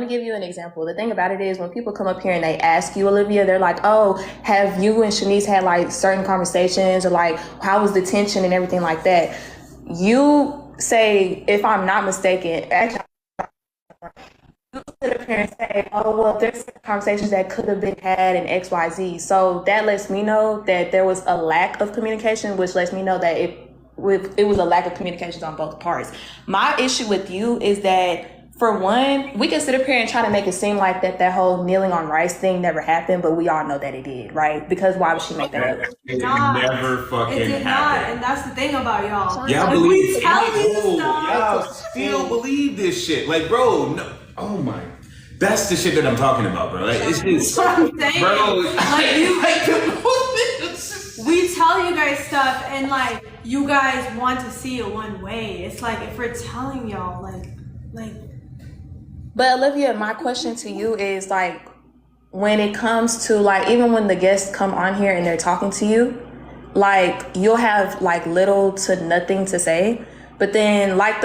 give you an example. The thing about it is when people come up here and they ask you, Olivia, they're like, oh, have you and Shanice had like certain conversations, or like how was the tension and everything like that? You say, if I'm not mistaken, actually, you sit up here and say, oh, well, there's conversations that could have been had in XYZ. So that lets me know that there was a lack of communication, which lets me know that it was a lack of communications on both parts. My issue with you is that, for one, we can sit up here and try to make it seem like that whole kneeling on rice thing never happened, but we all know that it did, right? Because why would she make that up? It never fucking It did not, happened. and that's the thing about y'all. Y'all Like, believe we tell you y'all stuff. still believe this shit. Like, bro, no, oh my, that's the shit that I'm talking about, bro. Like, it's just, That's what I'm saying. bro. Like, you, Like, we tell you guys stuff, and like you guys want to see it one way. It's like if we're telling y'all, like. But Olivia, my question to you is like, when it comes to like, even when the guests come on here and they're talking to you, like you'll have like little to nothing to say. But then like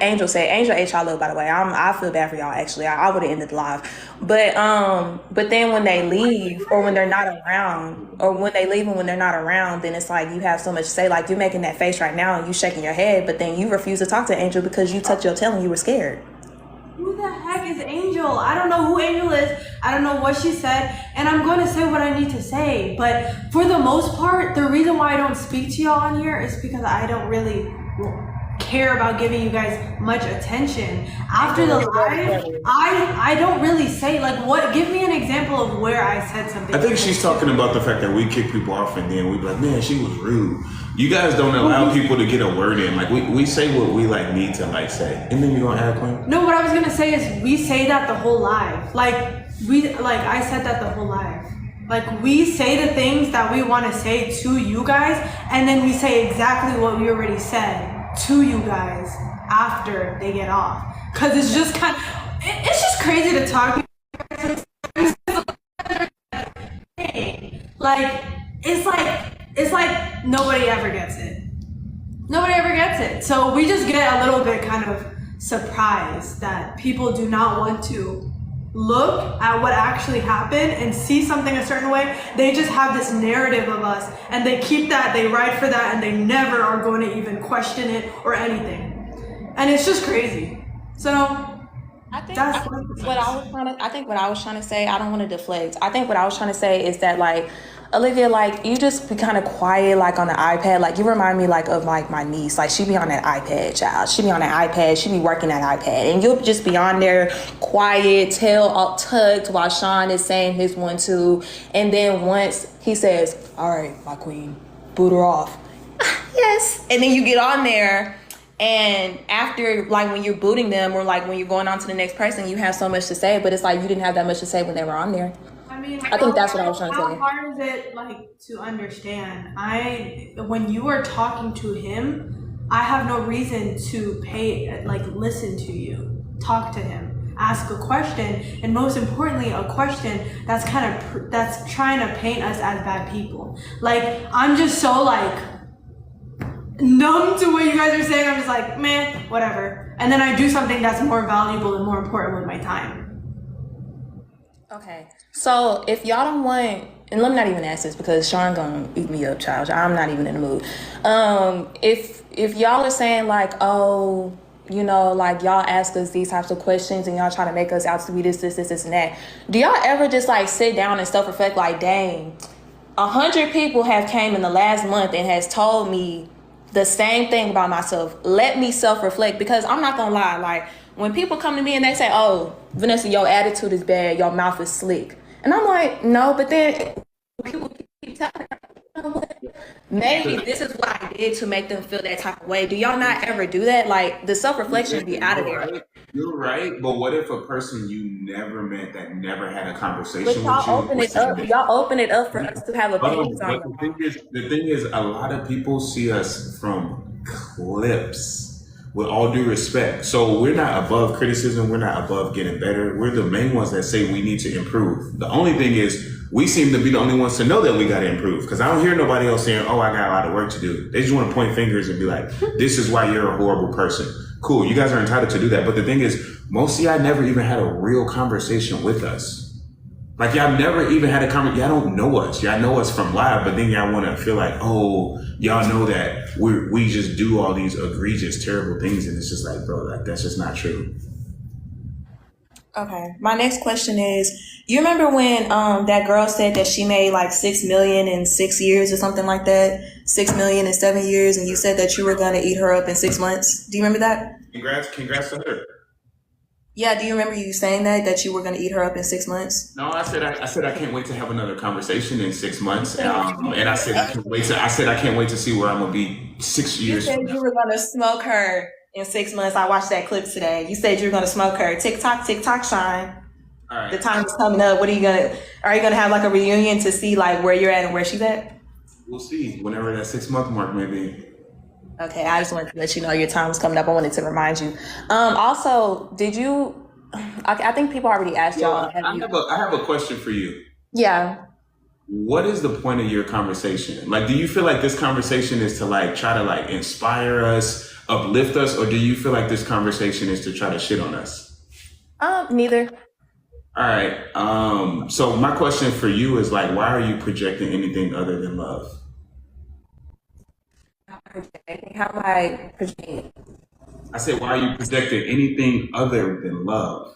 Angel said, Angel ate y'all up, by the way. I feel bad for y'all actually. I would have ended the live. But then when they leave, or when they're not around, or when they leave and when they're not around, then it's like you have so much to say. Like you're making that face right now and you shaking your head, but then you refuse to talk to Angel because you tucked your tail and you were scared. Who the heck is Angel? I don't know who Angel is. I don't know what she said. And I'm going to say what I need to say. But for the most part, the reason why I don't speak to y'all on here is because I don't really care about giving you guys much attention. After the live, I don't really say, like, what? Give me an example of where I said something. I think she's talking about the fact that we kick people off and then we be like, man, she was rude. You guys don't allow people to get a word in. Like we say what we like need to like say, and then you don't add Queen. No, what I was gonna say is we say that the whole live. I said that the whole live. Like we say the things that we want to say to you guys, and then we say exactly what we already said to you guys after they get off. Cause it's just it's just crazy to talk. It's like nobody ever gets it. Nobody ever gets it. So we just get a little bit kind of surprised that people do not want to look at what actually happened and see something a certain way. They just have this narrative of us and they keep that, they ride for that, and they never are going to even question it or anything. And it's just crazy. So I think what I was trying to say, I don't want to deflect. I think what I was trying to say is that like, Olivia, like you just be kind of quiet, like on the iPad. Like you remind me like of like my niece. Like she be on that iPad, child. She be on that iPad. She be working that iPad, and you'll just be on there, quiet, tail all tucked, while Sean is saying his 1, 2, and then once he says, "All right, my queen, boot her off." Yes, and then you get on there. And after, like, when you're booting them, or like when you're going on to the next person, you have so much to say, but it's like you didn't have that much to say when they were on there. I think that's what I was trying to say. How hard is it like to understand? When you are talking to him, I have no reason to listen to you, talk to him, ask a question, and most importantly, a question that's that's trying to paint us as bad people. Like I'm just so like numb to what you guys are saying. I'm just like, man, whatever. And then I do something that's more valuable and more important with my time. Okay, so if y'all don't want, and let me not even ask this because Sean gonna eat me up, child. I'm not even in the mood. If y'all are saying like, oh, you know, like y'all ask us these types of questions and y'all try to make us out to be this, and that, do y'all ever just like sit down and self-reflect like, dang, 100 people have came in the last month and has told me the same thing about myself. Let me self-reflect, because I'm not gonna lie, like when people come to me and they say, oh, Vanessa, your attitude is bad, your mouth is slick. And I'm like, no, but then people keep telling me, Maybe this is what I did to make them feel that type of way. Do y'all not ever do that? Like the self-reflection be out of there. Right. You're right, but what if a person you never met that never had a conversation But with y'all you? open it up. Y'all open it up for us to have opinions on But it. the thing is, a lot of people see us from clips. With all due respect, so we're not above criticism. We're not above getting better. We're the main ones that say we need to improve. The only thing is, we seem to be the only ones to know that we got to improve. Because I don't hear nobody else saying, "Oh, I got a lot of work to do." They just want to point fingers and be like, "This is why you're a horrible person." Cool, you guys are entitled to do that. But the thing is, most of y'all never even had a real conversation with us. Like y'all never even had a conversation. Y'all don't know us. Y'all know us from live, but then y'all want to feel like, oh, y'all know that we just do all these egregious, terrible things, and it's just like, bro, like that's just not true. Okay. My next question is, you remember when that girl said that she made like 6 million in 6 years or something like that? 6 million in 7 years, and you said that you were gonna eat her up in 6 months. Do you remember that? Congrats to her. Yeah, do you remember you saying that you were gonna eat her up in 6 months? No, I said I can't wait to have another conversation in 6 months, and I said I can't wait to see where I'm gonna be 6 You years said from now. you were gonna smoke her in 6 months. I watched that clip today. You said you were gonna smoke her. TikTok, shine. All right. The time is coming up. Are you gonna have like a reunion to see like where you're at and where she's at? We'll see whenever that 6 month mark may be. Okay, I just wanted to let you know your time was coming up. I wanted to remind you. Also, did you? I think people already asked y'all. I have a question for you. Yeah. What is the point of your conversation? Like, do you feel like this conversation is to like try to like inspire us, uplift us, or do you feel like this conversation is to try to shit on us? Neither. All right. So my question for you is like, why are you projecting anything other than love? How am I projecting? I said, why are you projecting anything other than love?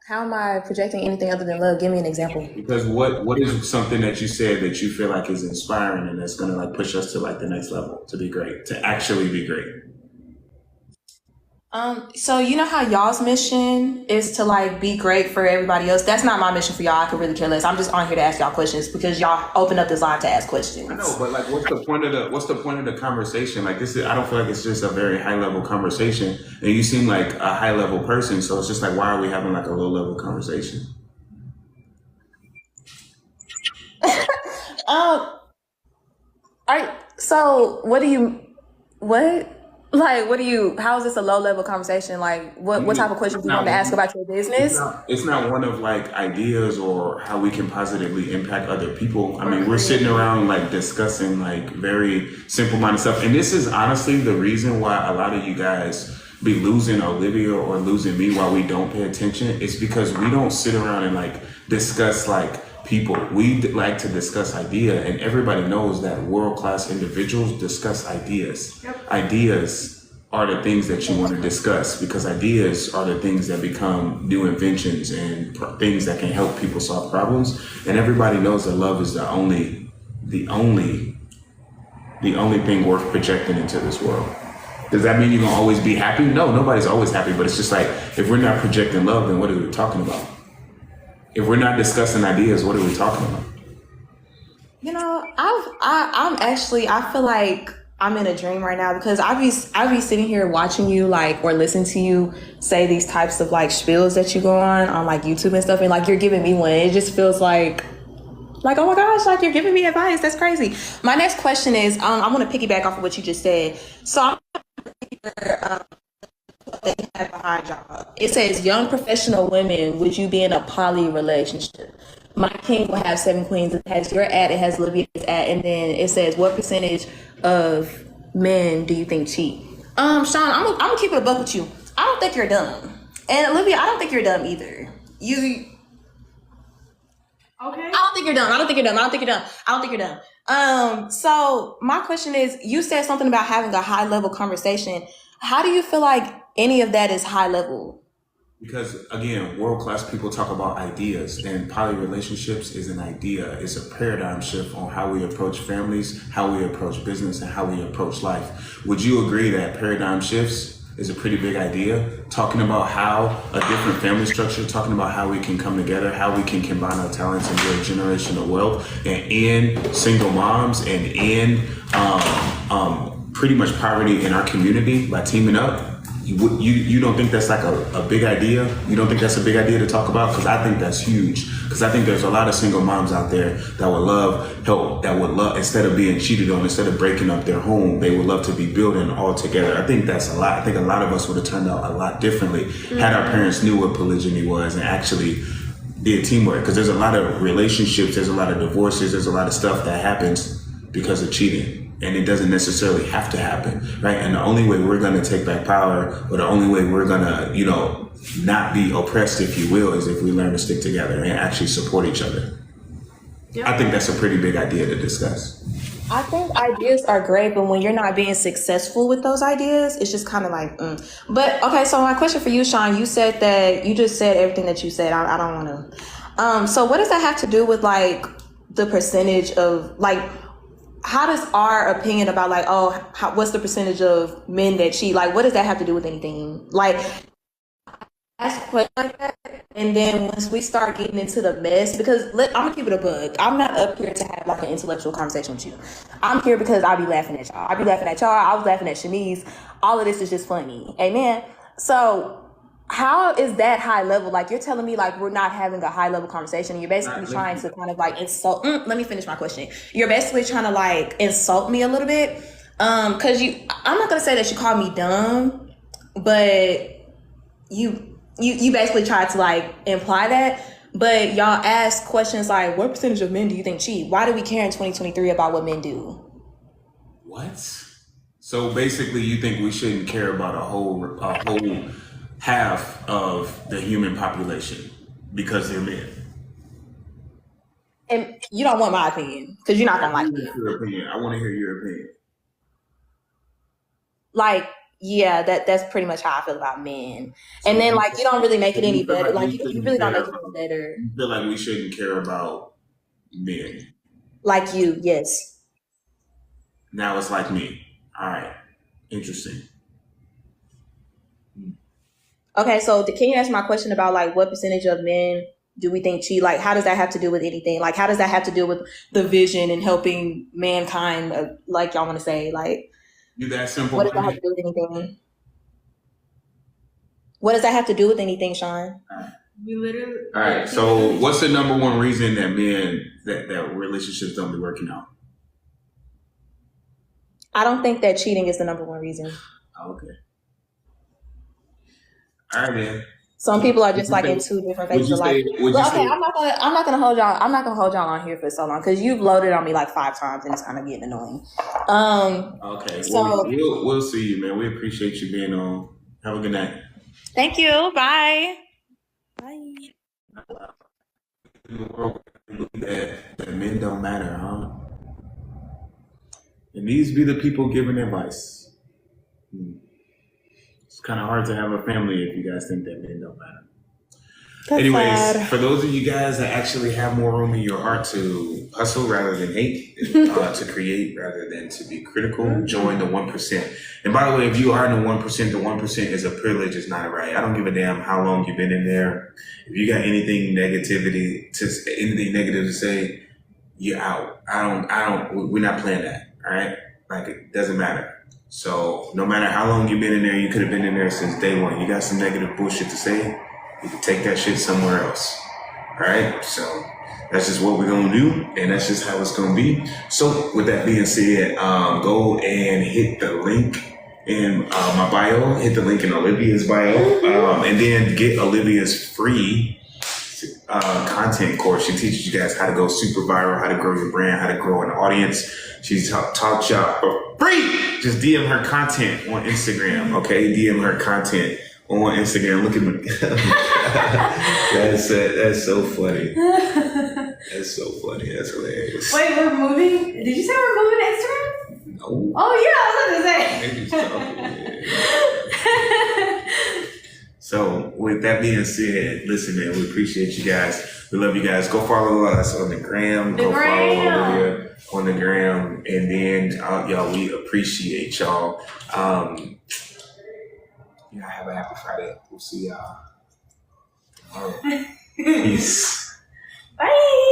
How am I projecting anything other than love? Give me an example. Because what is something that you said that you feel like is inspiring and that's gonna like push us to like the next level, to be great, to actually be great? So you know how y'all's mission is to like be great for everybody else? That's not my mission for y'all. I could really care less. I'm just on here to ask y'all questions because y'all open up this line to ask questions. I know, but like, what's the point of the conversation? Like I don't feel like it's just a very high level conversation, and you seem like a high level person, so it's just like, why are we having like a low level conversation? All right. So what? Like, how is this a low level conversation? Like, what type of questions do you want to ask about your business? It's not one of like ideas or how we can positively impact other people. I mean, we're sitting around like discussing like very simple minded stuff. And this is honestly the reason why a lot of you guys be losing Olivia or losing me while we don't pay attention. It's because we don't sit around and like discuss like people. We like to discuss idea, and everybody knows that world-class individuals discuss ideas. Yep. Ideas are the things that you want to discuss because ideas are the things that become new inventions and things that can help people solve problems. And everybody knows that love is the only thing worth projecting into this world. Does that mean you're gonna always be happy? No, nobody's always happy, but it's just like, if we're not projecting love, then what are we talking about? If we're not discussing ideas, what are we talking about? You know, I feel like I'm in a dream right now because I be sitting here watching you like, or listening to you say these types of like spiels that you go on like YouTube and stuff, and like you're giving me one. It just feels like, oh my gosh, like you're giving me advice. That's crazy. My next question is, I want to piggyback off of what you just said. So I'm that you have behind y'all. It says, young professional women, would you be in a poly relationship? My king will have 7 queens. It has your ad, it has Olivia's ad, and then it says, what percentage of men do you think cheat? Sean, I'm gonna keep it a buck with you. I don't think you're dumb. And Olivia, I don't think you're dumb either. Okay. I don't think you're dumb. So my question is, you said something about having a high level conversation. How do you feel like any of that is high level? Because again, world-class people talk about ideas, and poly relationships is an idea. It's a paradigm shift on how we approach families, how we approach business, and how we approach life. Would you agree that paradigm shifts is a pretty big idea. Talking about how a different family structure, talking about how we can come together, how we can combine our talents and build generational wealth, and end single moms and end pretty much poverty in our community by teaming up. You don't think that's like a big idea? You don't think that's a big idea to talk about? Because I think that's huge. Because I think there's a lot of single moms out there that would love help, that would love, instead of being cheated on, instead of breaking up their home, they would love to be building all together. I think that's a lot. I think a lot of us would have turned out a lot differently had our parents knew what polygyny was and actually did teamwork. Because there's a lot of relationships, there's a lot of divorces, there's a lot of stuff that happens because of cheating. And it doesn't necessarily have to happen, right? And the only way we're going to take back power, or the only way we're going to, not be oppressed, if you will, is if we learn to stick together and actually support each other. Yeah. I think that's a pretty big idea to discuss. I think ideas are great, but when you're not being successful with those ideas, it's just kind of like, But, okay, so my question for you, Sean, you said that you just said everything that you said. I don't want to. So what does that have to do with, like, the percentage of, like, how does our opinion about, like, what's the percentage of men that cheat? Like, what does that have to do with anything? Like, ask a question like that, and then once we start getting into the mess, because I'm gonna keep it a bug. I'm not up here to have like an intellectual conversation with you. I'm here because I be laughing at y'all. I be laughing at y'all. I was laughing at Shanice. All of this is just funny. Amen. So how is that high level? Like, you're telling me like we're not having a high level conversation. You're basically trying to kind of like insult. Let me finish my question. You're basically trying to like insult me a little bit. Cause I'm not gonna say that you called me dumb, but you basically tried to like imply that. But y'all ask questions like, what percentage of men do you think cheat? Why do we care in 2023 about what men do? What? So basically you think we shouldn't care about a whole half of the human population because they're men? And you don't want my opinion because you're not gonna like me. Your opinion. I want to hear your opinion. Like, yeah, that's pretty much how I feel about men. And then like you don't really make it any better. Like you really don't make it any better. You feel like we shouldn't care about men. Like you, yes. Now it's like me. All right. Interesting. Okay, so can you answer my question about like what percentage of men do we think cheat? Like, how does that have to do with anything? Like, how does that have to do with the vision and helping mankind? Like y'all want to say, like, you that simple? What does that have to do with anything? What does that have to do with anything, Sean? We literally. All right. So, what's the number one reason that men that relationships don't be working out? I don't think that cheating is the number one reason. Okay. All right, man. Some people are just like in two different phases of life. Okay, I'm not gonna hold y'all. I'm not gonna hold y'all on here for so long because you've loaded on me like 5 times and it's kind of getting annoying. Okay. So we'll see you, man. We appreciate you being on. Have a good night. Thank you. Bye. Bye. In the world that men don't matter, huh? And these be the people giving advice. It's kind of hard to have a family if you guys think that men don't matter. That's anyways, sad. For those of you guys that actually have more room in your heart to hustle rather than hate, to create rather than to be critical, join the 1%. And by the way, if you are in the 1%, the 1% is a privilege, it's not a right. I don't give a damn how long you've been in there. If you got anything negative to say, you're out. We're not playing that, all right? Like, it doesn't matter. So no matter how long you've been in there, you could have been in there since day one. You got some negative bullshit to say, you can take that shit somewhere else. All right? So that's just what we're going to do, and that's just how it's going to be. So with that being said, go and hit the link in my bio, hit the link in Olivia's bio, and then get Olivia's free content course. She teaches you guys how to go super viral, how to grow your brand, how to grow an audience. She's taught y'all for free. Just DM her content on Instagram, okay? DM her content on Instagram. Look at me. That's so funny. That's so funny. That's hilarious. Wait, we're moving? Did you say we're moving to Instagram? No. Oh, yeah, I was about to say. So with that being said, listen, man, we appreciate you guys. We love you guys. Go follow us on the gram. Go follow Olivia on the gram. And then, y'all, we appreciate y'all. Yeah, have a happy Friday. We'll see y'all tomorrow. Peace. Bye.